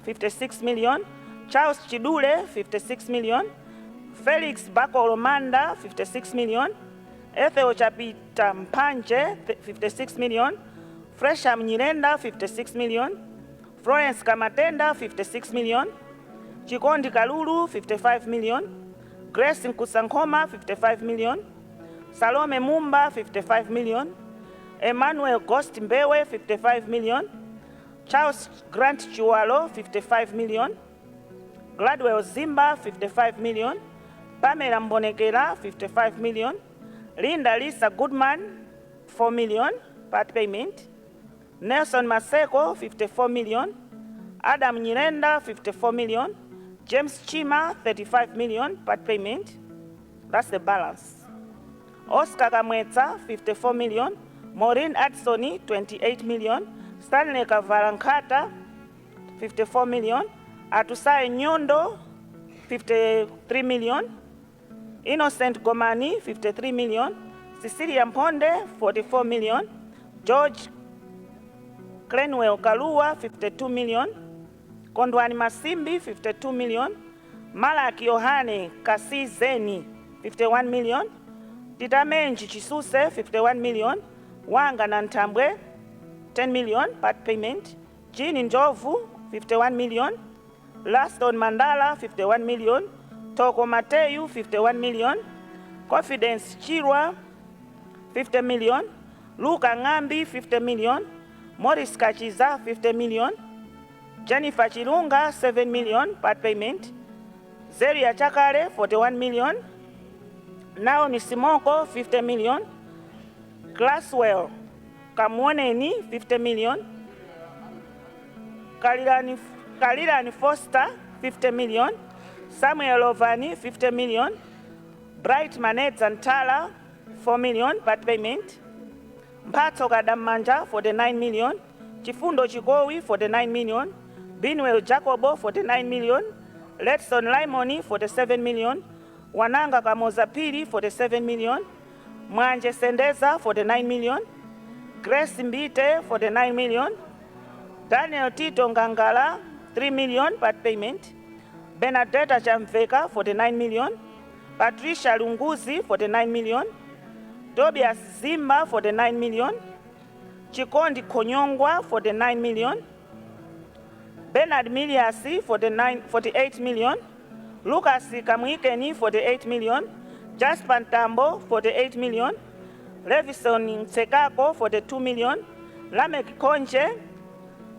56 million. Charles Chidule, 56 million. Felix Bakolomanda, 56 million. Ethel Chapita Mpanje, 56 million. Fresham Nyirenda, 56 million. Florence Kamatenda, 56 million. Chikondi Kalulu, 55 million. Grace Nkusankoma, 55 million. Salome Mumba, 55 million. Emmanuel Ghost Mbewe, 55 million. Charles Grant Chualo, 55 million. Gladwell Zimba, 55 million. Pamela Mbonekera, 55 million. Linda Lisa Goodman, 4 million part payment. Nelson Maseko, 54 million. Adam Nyirenda, 54 million. James Chima, 35 million part payment. That's the balance. Oscar Kamweta, 54 million. Maureen Adsoni, 28 million. Stanley Kavarankata, 54 million. Atusai Nyondo, 53 million. Innocent Gomani, 53 million. Cecilia Mponde, 44 million. George Crenwell Kalua, 52 million. Kondwani Masimbi, 52 million. Malaki Yohane Kasi Zeni, 51 million. Titamenji Chisuse, 51 million. Wanga Nantambwe, 10 million part payment. Jean Njovu, 51 million. Laston Mandala, 51 million. Toko Mateyu, 51 million. Confidence Chirwa, 50 million. Luka Ngambi, 50 million. Morris Kachiza, 50 million. Jennifer Chirunga, 7 million part payment. Zeria Chakare, 41 million. Naomi Simoko, 50 million. Glasswell Kamwoneni, 50 million. Kalirani Foster, 50 million. Samuel Ovani, 50 million. Bright Manet Zantala, 4 million part payment. Mpatso Kadamanja for the 9 million. Chifundo Chigowi for the 9 million. Binwell Jacobo for the 9 million. Letson Limoni for the 7 million. Wananga Kamozapiri for the 7 million. Mwanje Sendeza for the 9 million. Grace Mbite for the 9 million. Daniel Tito Ngangala, 3 million part payment. Benedetta Chamveka for the 9 million. Patricia Lunguzi for the 9 million. Tobias Zimba for the 9 million. Chikondi Konyongwa for the 9 million. Bernard Miliasi for the 8 million. Lucas Kamwikeni for the 8 million. Jasper Tambo for the 8 million. Levison Sekako for the 2 million. Lamek Konje,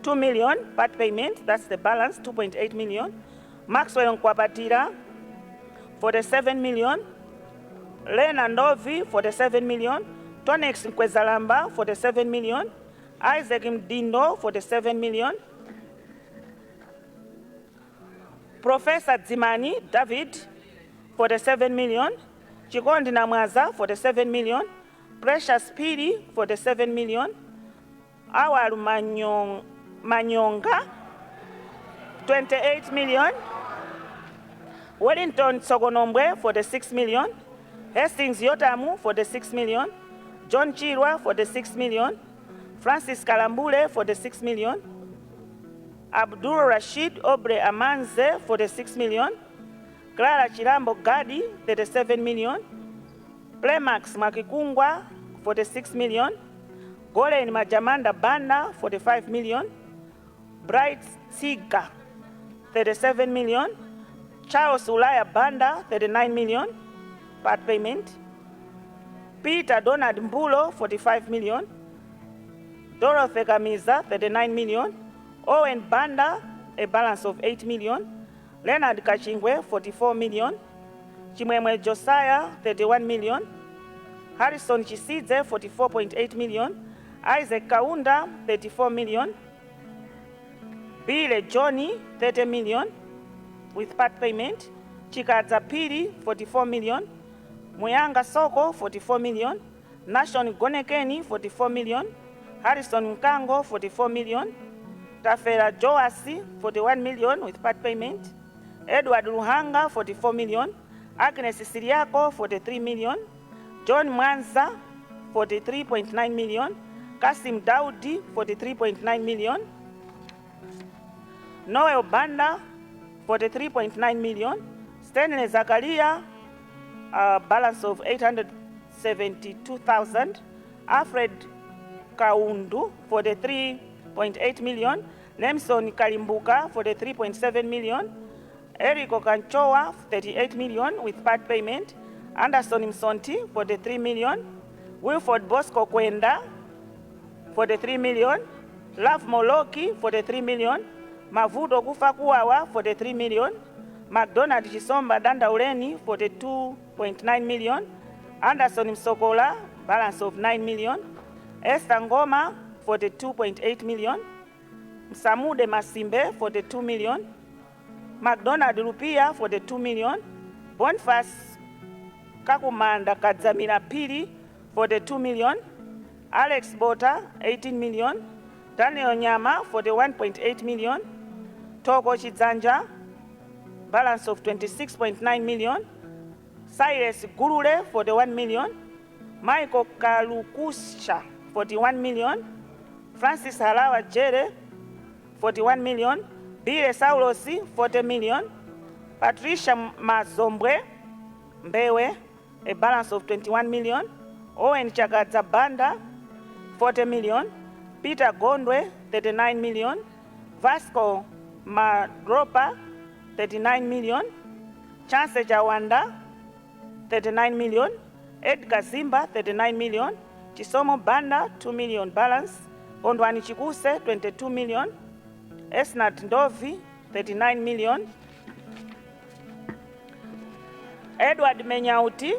2 million part payment. That's the balance, 2.8 million. Maxwell Nkwapatira for the 7 million. Lena Ndovi for the 7 million. Tonex Nkwezalamba for the 7 million. Isaac Mdindo for the 7 million. Professor Zimani David for the 7 million. Chikondi Namwaza for the 7 million. Precious Piri for the 7 million. Awalu Manyonga, 28 million. Wellington Sogonombwe for the 6 million. Hastings Yotamu for the 6 million. John Chirwa for the 6 million. Francis Kalambule for the 6 million. Abdul Rashid Obre Amanze for the 6 million. Clara Chirambo Gadi, 37 million. Playmax Makikungwa for the 6 million. Golen Majamanda Banda for the 5 million. Bright Siga, 37 million. Charles Ulaya Banda, 39 million part payment. Peter Donald Mbulo, 45 million. Dorothy Kamiza, 39 million. Owen Banda, a balance of 8 million. Leonard Kachingwe, 44 million. Chimwemwe Josiah, 31 million. Harrison Chisidze, 44.8 million. Isaac Kaunda, 34 million. Bile Johnny, 30 million with part payment. Chikadza Piri, 44 million. Muyanga Soko, 44 million. Nation Gonekeni, 44 million. Harrison Nkango, 44 million. Tafera Joasi, 41 million with part payment. Edward Luhanga, 44 million. Agnes Siriako, 43 million. John Mwanza, 43.9 million. Kasim Daudi, 43.9 million. Noel Banda, 43.9 million. Stanley Zakaria, balance of 872,000. Alfred Kaundu, 43.8 million. Nemson Kalimbuka, 43.7 million. Erico Kanchoa, 38 million with part payment. Anderson Msonti, 43 million. Wilford Bosco Kwenda, 43 million. Love Moloki, 43 million. Mavudo Kufakuawa, 43 million. McDonald Chisomba Dandauleni, 42.9 million. Anderson Msokola, balance of 9 million. Esther Ngoma, 42.8 million. Msamude Masimbe, 42 million. McDonald Lupia, 42 million. Boniface Kakumanda Kadzamira Pili, 42 million. Alex Bota, 18 million. Daniel Nyama, 41.8 million. Togo Chidzanja, balance of 26.9 million. Cyrus Gurule, 41 million. Michael Kalukusha, 41 million. Francis Halawa Jere, 41 million. Bire Saulosi, 40 million. Patricia Mazombre Mbewe, a balance of 21 million. Owen Chagadza Banda, 40 million. Peter Gondwe, 39 million. Vasco Madropa, 39 million. Chance Jawanda, 39 million. Edgar Zimba, 39 million. Chisomo Banda, 2 million balance. Ondwani Chikuse, 22 million. Esnat Ndovi, 39 million. Edward Menyauti,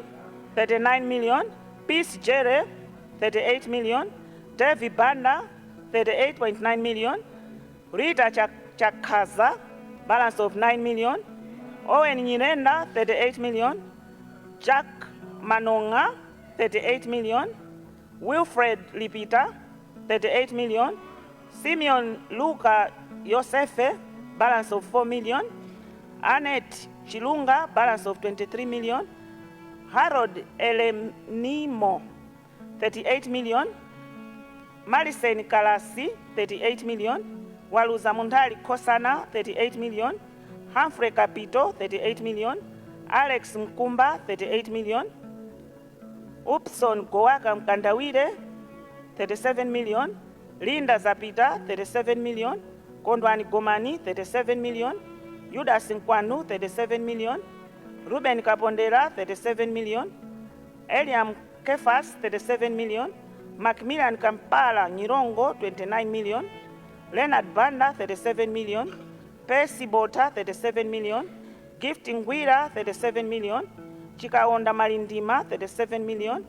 39 million. Peace Jere, 38 million. Devi Banda, 38.9 million. Rita Chakaza, balance of 9 million. Owen Nyirenda, 38 million. Jack Manonga, 38 million. Wilfred Lipita, 38 million. Simeon Luka Yosefe, balance of 4 million. Annette Chilunga, balance of 23 million. Harold Elenimo, 38 million. Marisen Kalasi, 38 million. Waluza Mundali Kosana, 38 million. Humphrey Capito, 38 million. Alex Mkumba, 38 million. Upson Goaka Mkandawire, 37 million. Linda Zapita, 37 million. Kondwani Gomani, 37 million. Yudas Nkwanu, 37 million. Ruben Kapondera, 37 million. Eliam Kefas, 37 million. Macmillan Kampala Nyirongo, 29 million. Leonard Banda, 37 million. Percy Bota, 37 million. Gift Ngwira, 37 million. Chikaonda Malindima, 37 million.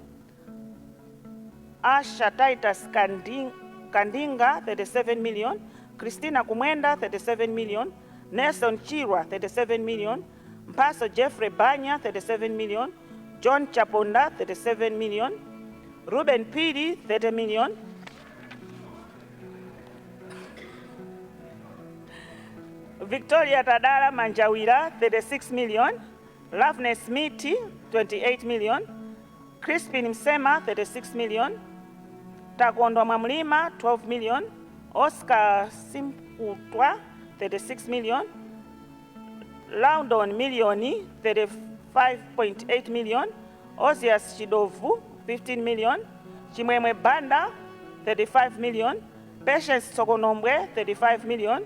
Asha Titus Kandinga, 37 million. Christina Kumwenda, 37 million. Nelson Chirwa, 37 million. Mpaso Jeffrey Banya, 37 million. John Chaponda, 37 million. Ruben Pidi, 30 million. Victoria Tadala Manjawira, 36 million. Loveness Smiti, 28 million. Crispin Msema, 36 million. Takondo Mamlima, 12 million. Oscar Simputwa, 36 million. Loudon Milioni, 35.8 million. Osias Chidovu, 15 million. Chimwemwe Banda, 35 million. Patience Sokonomwe, 35 million.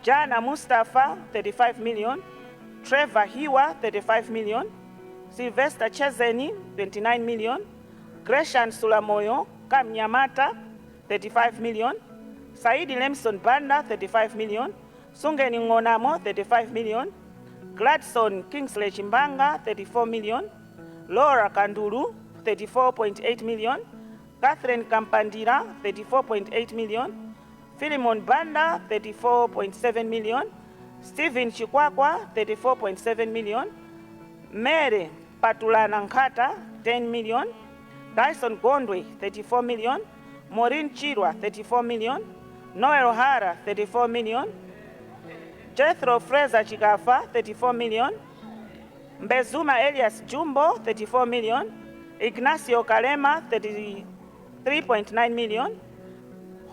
Jana Mustafa, 35 million. Trevor Hiwa, 35 million. Sylvester Chezeni, 29 million. Gresham Sulamoyo, Kamnyamata, 35 million. Saidi Lemson Banda, 35 million. Sungeni Ngonamo, 35 million. Gladson Kingsley Chimbanga, 34 million. Laura Kanduru, 34.8 million. Catherine Kampandira, 34.8 million. Philemon Banda, 34.7 million. Stephen Chikwakwa, 34.7 million. Mary Patulana Nkata, 10 million. Dyson Gondwe, 34 million. Maureen Chirwa, 34 million. Noel Hara, 34 million. Jethro Fraser Chikafa, 34 million. Mbezuma Elias Jumbo, 34 million. Ignacio Kalema, 33.9 million.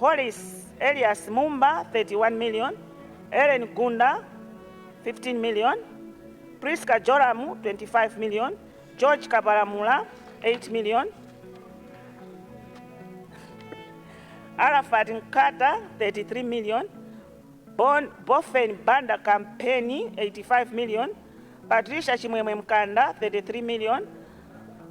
Hollis Elias Mumba, 31 million. Ellen Gunda, 15 million. Priska Joramu, 25 million. George Kabaramula, 8 million. Arafat Nkata, 33 million. Bofen Banda Campaign, 85 million. Patricia Chimwemwe Mkanda, 33 million.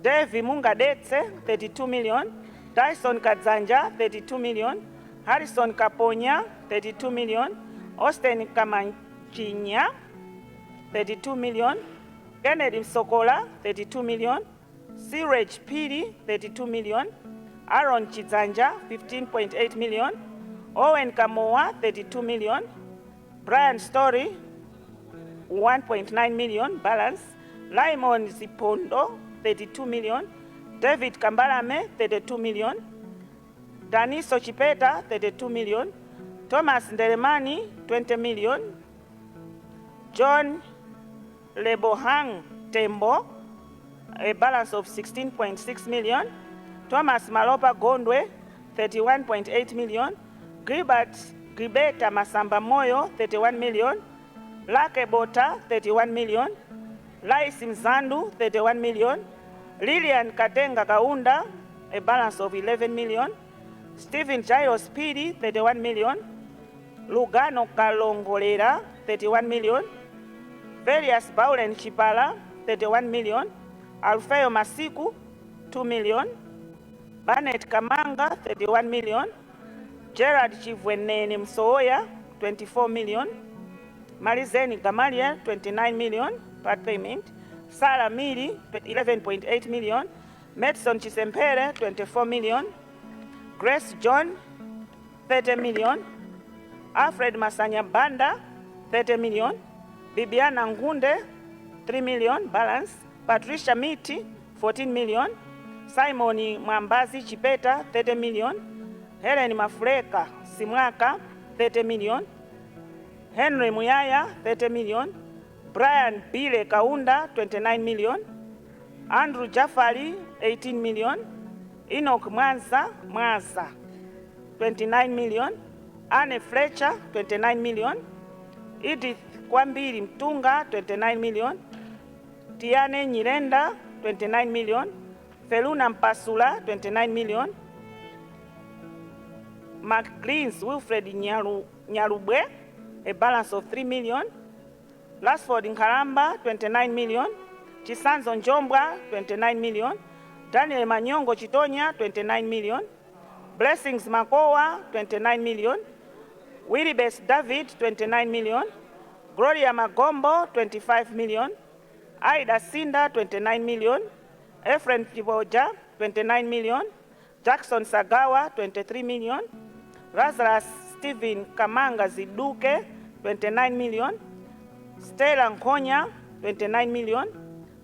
Devi Mungadetse, 32 million. Tyson Kadzanja, 32 million. Harrison Kaponya, 32 million. Austin Kamanchinya, 32 million. Kennedy Msokola, 32 million. Siraj Piri, 32 million. Aaron Chizanja, 15.8 million. Owen Kamoa, 32 million. Brian Story, 1.9 million balance. Laimon Zipondo, 32 million. David Kambalame, 32 million. Daniso Chipeta, 32 million. Thomas Nderemani, 20 million. John Lebohang Tembo, a balance of 16.6 million. Thomas Malopa Gondwe, 31.8 million. Gribeta Masamba Moyo, 31 million. Lake Bota, 31 million. Lais Mzandu, 31 million. Lilian Katenga Kaunda, a balance of 11 million. Stephen Jairus Pidi, 31 million. Lugano Kalongolera, 31 million. Verius Baulen Chipala, 31 million. Alfeo Masiku, 2 million. Barnett Kamanga, 31 million. Gerard Chivwenene Msoya, 24 million. Marizeni Gamaliel, 29 million, part payment. Sarah Miri, 11.8 million. Medson Chisempere, 24 million. Grace John, 30 million. Alfred Masanya Banda, 30 million. Bibiana Ngunde, 3 million balance. Patricia Miti, 14 million. Simoni Mwambazi Chipeta, 30 million. Helen Mafureka Simwaka, 30 million. Henry Muyaya, 30 million. Brian Bile Kaunda, 29 million. Andrew Jafari, 18 million. Enoch Mwanza, 29 million. Anne Fletcher, 29 million. Edith Kwambiri Mtunga, 29 million. Tiane Nyirenda, 29 million. Feluna Mpasula, 29 million. McGreens Wilfred Nyarubwe, a balance of 3 million. Lasford Nkaramba, 29 million. Chisanzo Njombwa, 29 million. Daniel Manyongo Chitonya, 29 million. Blessings Makowa, 29 million. Willibes David, 29 million. Gloria Magombo, 25 million. Aida Sinda, 29 million. Efren Fiboja, 29 million. Jackson Sagawa, 23 million. Lazarus Stephen Kamanga Ziduke, 29 million. Stella Nkonya, 29 million.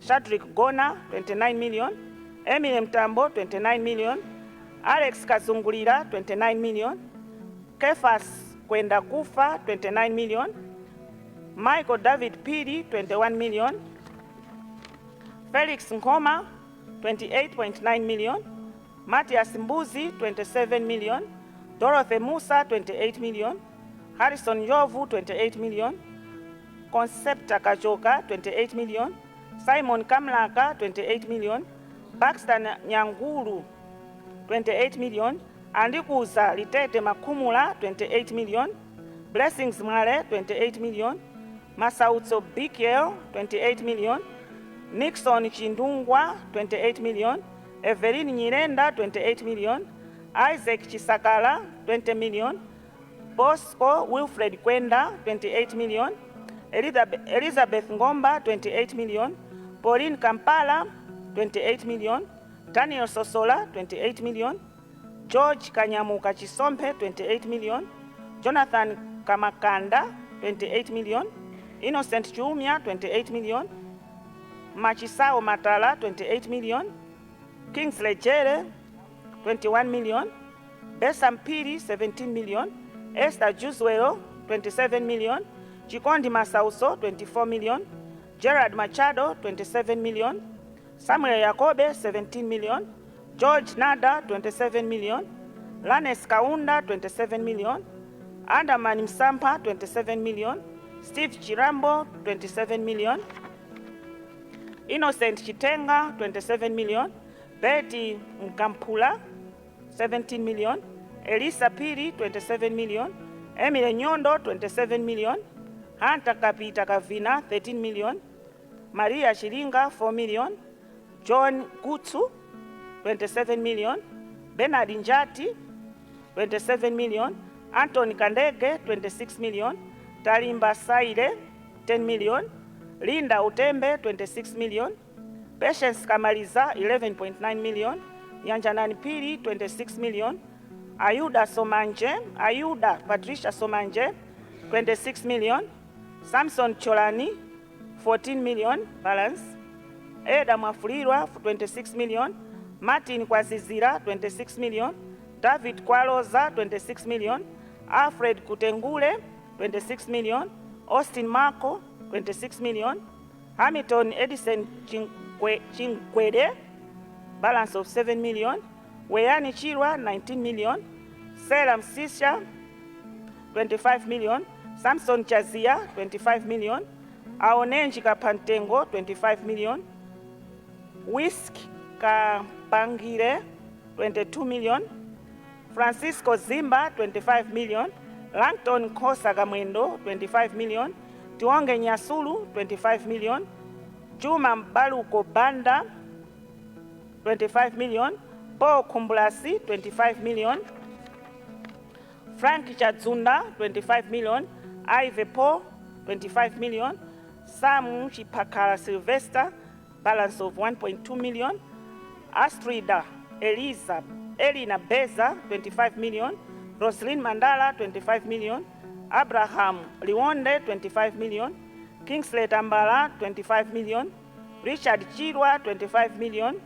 Shadrick Gona, 29 million. Eminem Tambo, 29 million. Alex Kazungulira, 29 million. Kefas Kwenda Kufa, 29 million. Michael David Pidi, 21 million. Felix Nkoma, 28.9 million. Matthias Mbuzi, 27 million. Dorothy Musa, 28 million. Harrison Yovu, 28 million. Concepta Kachoka, 28 million. Simon Kamlaka, 28 million. Baxter Nyanguru, 28 million. Andikuza Litete Makumula, 28 million. Blessings Mare, 28 million. Masautso Bikel, 28 million. Nixon Chindungwa, 28 million. Evelyn Nyirenda, 28 million. Isaac Chisakala, 20 million. Bosco Wilfred Kwenda, 28 million. Elizabeth Ngomba, 28 million. Pauline Kampala, 28 million. Daniel Sosola, 28 million. George Kanyamuka Chisompe, 28 million. Jonathan Kamakanda, 28 million. Innocent Jumia, 28 million. Machisao Matala, 28 million. Kingsley Jere, 21 million. Besa Mpiri 17 million, Esther Juzwelo 27 million, Chikondi Masauso 24 million, Gerard Machado 27 million, Samuel Yakobe 17 million, George Nada 27 million, Lanes Kaunda 27 million, Andaman Msampa 27 million, Steve Chirambo 27 million, Innocent Chitenga 27 million, Betty Nkampula 17 million, Elisa Piri 27 million, Emile Nyondo 27 million, Hanta Kapita Kavina 13 million, Maria Shiringa 4 million, John Gutsu 27 million, Bernard Njati 27 million, Anthony Kandege 26 million, Talimba Saide 10 million, Linda Utembe 26 million, Patience Kamaliza 11.9 million, Yanjanani Piri 26 million, Ayuda Patricia Somanje 26 million, Samson Cholani 14 million balance, Eda Mafulirwa 26 million, Martin Kwazizira 26 million, David Kwaloza 26 million, Alfred Kutengule 26 million, Austin Marco 26 million, Hamilton Edison Chinkwede balance of 7 million, Weyani Chirwa 19 million, Selam Sisha 25 million, Samson Chazia 25 million, Aonenji Kapantengo 25 million, Whisk Kapangire 22 million, Francisco Zimba 25 million, Langton Kosa Gamwendo 25 million, Tuonge Nyasulu 25 million, Juma Mbaluko Banda 25 million, Paul Kumbulasi 25 million, Frank Chadzunda 25 million, Ive Paul 25 million, Sam Chipakara Sylvester balance of 1.2 million, Astrida Elina Beza 25 million, Roslyn Mandala 25 million, Abraham Liwonde 25 million, Kingsley Tambala 25 million, Richard Chirwa 25 million,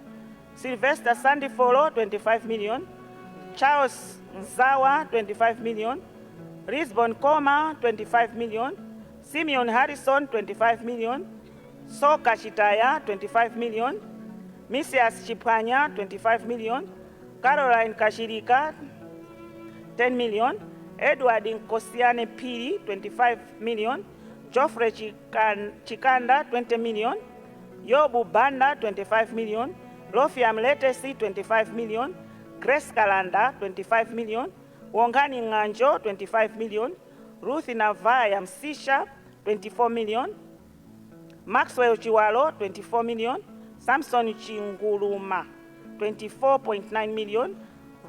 Sylvester Sandifolo 25 million, Charles Nzawa 25 million, Risbon Koma 25 million, Simeon Harrison 25 million, Soka Chitaya 25 million, Misias Chipanya 25 million, Caroline Kashirika 10 million, Edward Nkosiane Piri 25 million, Geoffrey Chikanda 20 million, Yobu Banda 25 million, Lofiam Letesi 25 million, Grace Kalanda 25 million, Wongani Nganjo 25 million, Ruth Navaya Msisha 24 million, Maxwell Chiwalo 24 million, Samson Chinguluma 24.9 million,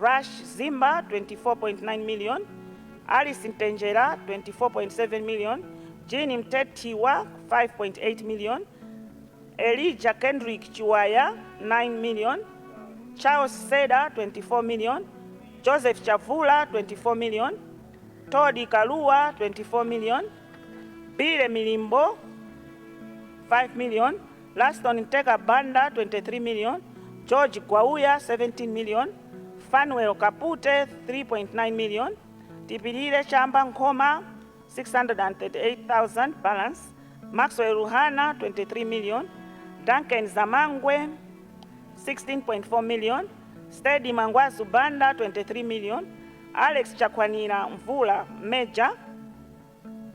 Rush Zimba 24.9 million, Alice Ntenjera 24.7 million, Jean Mtetiwa 5.8 million, Elijah Kendrick Chiwaya 9 million, Charles Seda 24 million, Joseph Chavula 24 million, Todi Kalua 24 million, Bile Milimbo 5 million, Laston Nteka Banda 23 million, George Kwauya 17 million, Fanuel Kapute 3.9 million, Tipilile Chamba Nkoma 638,000 balance, Maxwell Ruhana 23 million, Duncan Zamangwe 16.4 million, Steady Mangwazu Banda 23 million, Alex Chakwanira Mvula Meja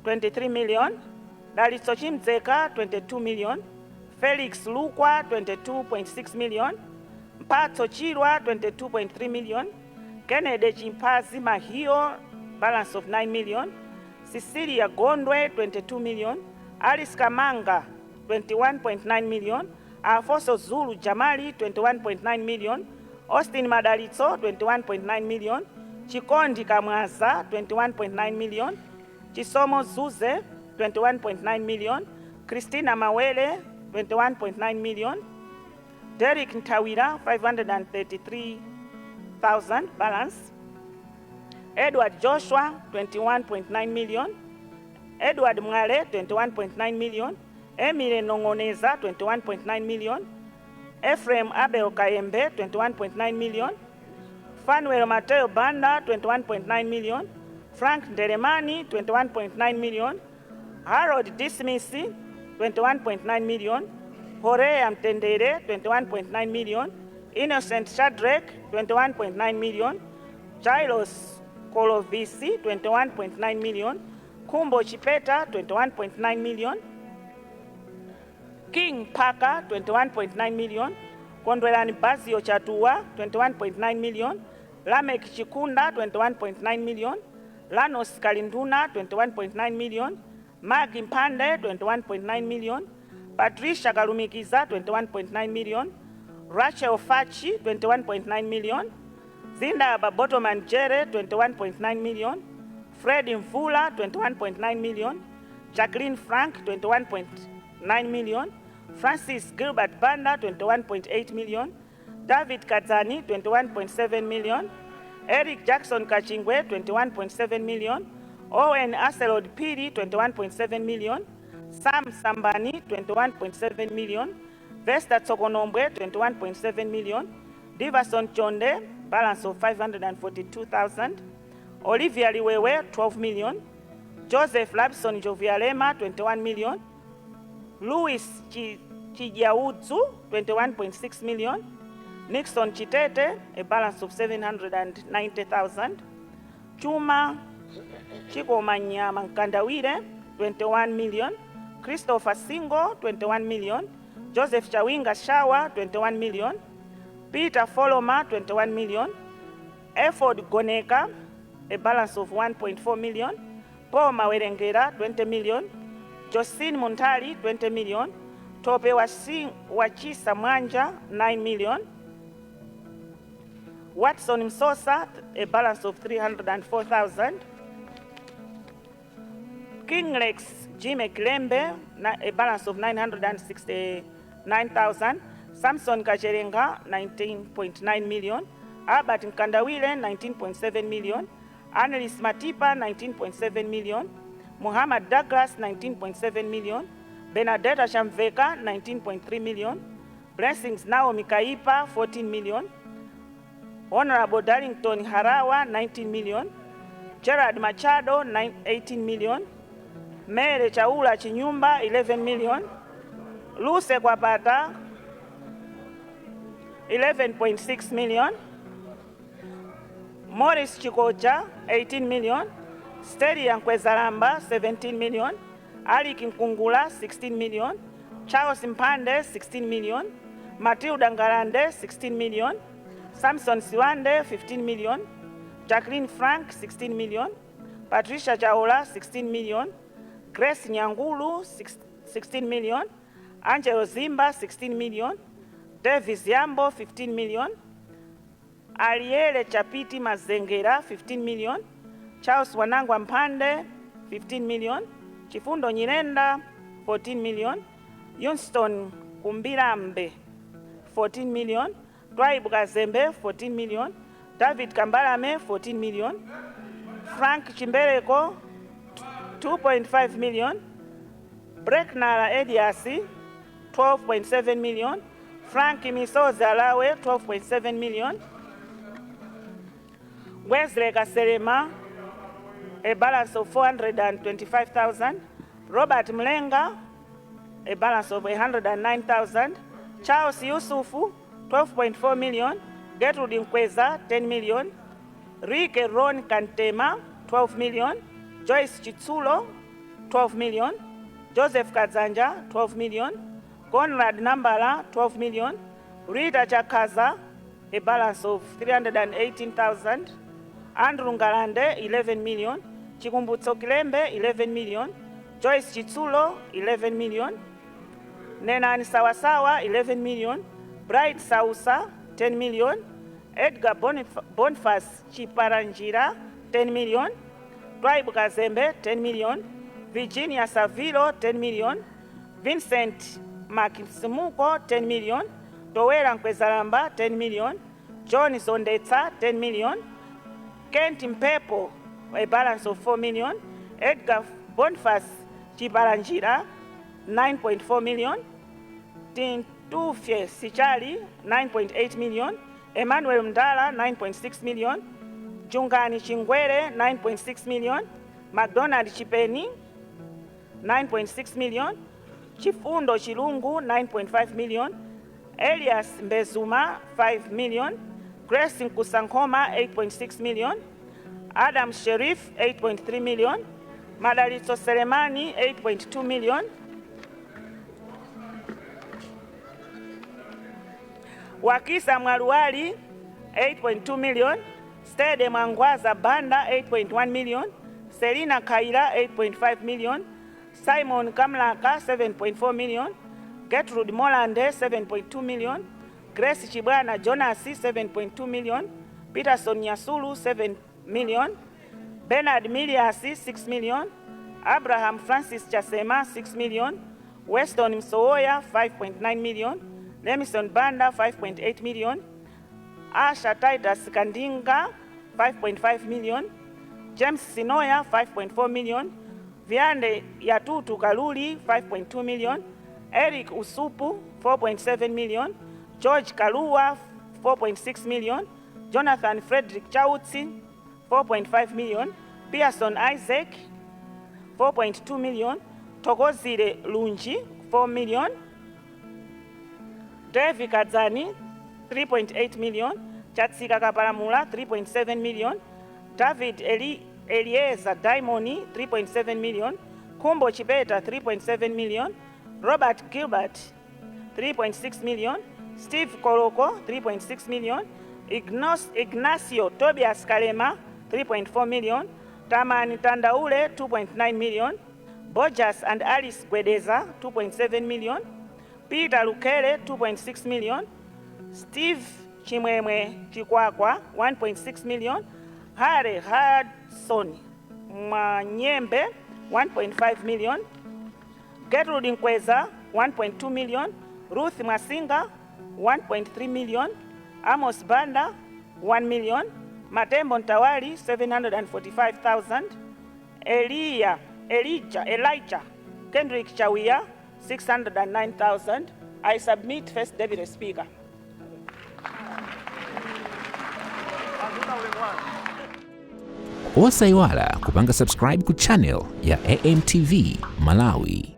23 million, Dalitso Chimzeka 22 million, Felix Lukwa 22.6 million, Mpatso Chirwa 22.3 million, Kennedy Chimpazi Mahio balance of 9 million, Cecilia Gondwe 22 million, Alice Kamanga 21.9 million, Alfonso Zulu Jamali 21.9 million, Austin Madalitso 21.9 million, Chikondi Kamwaza 21.9 million, Chisomo Zuze 21.9 million, Christina Mawele 21.9 million, Derek Ntawira 533,000 balance, Edward Joshua 21.9 million, Edward Mwale 21.9 million, Emile Nongoneza 21.9 million, Ephraim Abel Kayembe 21.9 million, Fanuel Mateo Banda, 21.9 million. Frank Ndelemani, 21.9 million. Harold Dismisi, 21.9 million. Horea Mtendere, 21.9 million. Innocent Shadrack, 21.9 million. Jailos Kolovisi, 21.9 million. Kumbo Chipeta, 21.9 million. King Parker, 21.9 million. Kondwelani Basio Chatua, 21.9 million. Lamek Chikunda, 21.9 million. Lanos Kalinduna, 21.9 million. Magi Mpande, 21.9 million. Patricia Kalumikiza, 21.9 million. Rachel Fachi, 21.9 million. Zinda Babotoman Jere, 21.9 million. Fred Mvula, 21.9 million. Jacqueline Frank, 21.9 million. Francis Gilbert Banda, 21.8 million. David Kazani, 21.7 million. Eric Jackson Kachingwe, 21.7 million. Owen Aselod Piri, 21.7 million. Sam Sambani, 21.7 million. Vesta Tsokonombwe, 21.7 million. Diverson Chonde, balance of 542,000. Olivia Liwewe, 12 million. Joseph Labson Jovialema, 21 million. Louis Chijaudzu, 21.6 million. Nixon Chitete, a balance of 790,000. Chuma Chikomanya Mankandawire, 21 million. Christopher Singo, 21 million. Joseph Chawinga Shawa, 21 million. Peter Foloma, 21 million. Efford Goneka, a balance of 1.4 million. Paul Mawerengera, 20 million. Josine Muntali, 20 million. Tope Wachisa Mwanja, 9 million. Watson Msosa, a balance of 304,000. King Lex Jimmy Kilembe, a balance of 969,000. Samson Kacherenga, 19.9 million. Albert Nkandawile, 19.7 million. Annalise Matipa, 19.7 million. Muhammad Douglas, 19.7 million. Benedetta Shamveka, 19.3 million. Blessings Naomi Kaipa, 14 million. Honorable Darlington Harawa, 19 million. Gerard Machado, 18 million. Mere Chaula Chinyumba, 11 million. Luce Kwapata, 11.6 million. Morris Chikocha, 18 million. Steri Yankwezaramba, 17 million. Ali Kinkungula, 16 million. Charles Mpande, 16 million. Matilda Ngarande, 16 million. Samson Siwande, 15 million. Jacqueline Frank, 16 million. Patricia Chaola, 16 million. Grace Nyangulu, 16 million. Angelo Zimba, 16 million. Davis Yambo, 15 million. Ariele Chapiti Mazengera, 15 million. Charles Wanangwa Mpande, 15 million. Chifundo Nyirenda, 14 million. Yunston Kumbirambe, 14 million. Twaibu Kazembe, 14 million. David Kambalame, 14 million. Frank Chimbereko, 2.5 million. Breknara Ediasi, 12.7 million. Frank Misoza Lawe, 12.7 million. Wesley Kaserema, a balance of 425,000. Robert Mlenga, a balance of 109,000. Charles Yusufu, 12.4 million. Gertrude Nkweza, 10 million. Rike Ron Kantema, 12 million. Joyce Chitsulo, 12 million. Joseph Kazanja, 12 million. Conrad Nambala, 12 million. Rita Chakaza, a balance of 318,000. Andrew Ngalande, 11 million. Chikumbutso Kilembe, 11 million. Joyce Chitsulo, 11 million. Nenani Sawasawa, 11 million. Bright Sausa, 10 million. Edgar Boniface Chiparanjira, 10 million. Twaibu Kazembe, 10 million. Virginia Savilo, 10 million. Vincent Makisimuko, 10 million. Towera Nkwezaramba, 10 million. John Sondetsa, 10 million. Kent Mpepo, a balance of 4 million. Edgar Boniface Chiparanjira, 9.4 million. Tintufye Sichali, 9.8 million. Emmanuel Mdala 9.6 million, Jungani Chingwere 9.6 million, McDonald Chipeni 9.6 million, Chifundo Chilungu 9.5 million, Elias Mbezuma 5 million, Grace Nkusankoma 8.6 million, Adam Sherif 8.3 million, Madalito Selemani 8.2 million, Wakisa Mwaluwali 8.2 million, Stede Mangwaza Banda 8.1 million, Selina Kaila 8.5 million, Simon Kamlaka 7.4 million, Gertrude Molande 7.2 million, Grace Chibwana Jonasi 7.2 million, Peterson Nyasulu 7 million, Bernard Miliasi 6 million, Abraham Francis Chasema 6 million, Weston Msowoya 5.9 million, Lemison Banda 5.8 million, Asha Titus Kandinga 5.5 million, James Sinoya 5.4 million, Viande Yatutu Kaluli 5.2 million, Eric Usupu 4.7 million, George Kalua 4.6 million, Jonathan Frederick Chautsi 4.5 million, Pearson Isaac 4.2 million, Tokozile Lunji 4 million, Devi Kadzani 3.8 million, Chatsika Kaparamula 3.7 million, David Eliezer Daimoni 3.7 million, Kumbo Chibeta 3.7 million, Robert Gilbert 3.6 million, Steve Koroko 3.6 million, Ignacio Tobias Kalema 3.4 million, Tamani Tandaule 2.9 million, Bojas and Alice Gwedeza 2.7 million, Peter Lukele 2.6 million, Steve Chimwemwe Chikwakwa 1.6 million, Hare Hudson Manyembe 1.5 million, Gertrude Nkweza 1.2 million, Ruth Masinga 1.3 million, Amos Banda 1 million, Matembo Ntawali 745,000, Elijah Kendrick Chawia 609,000. I submit First Deputy Speaker. Osaiwala kupanga subscribe ku channel ya AMTV Malawi.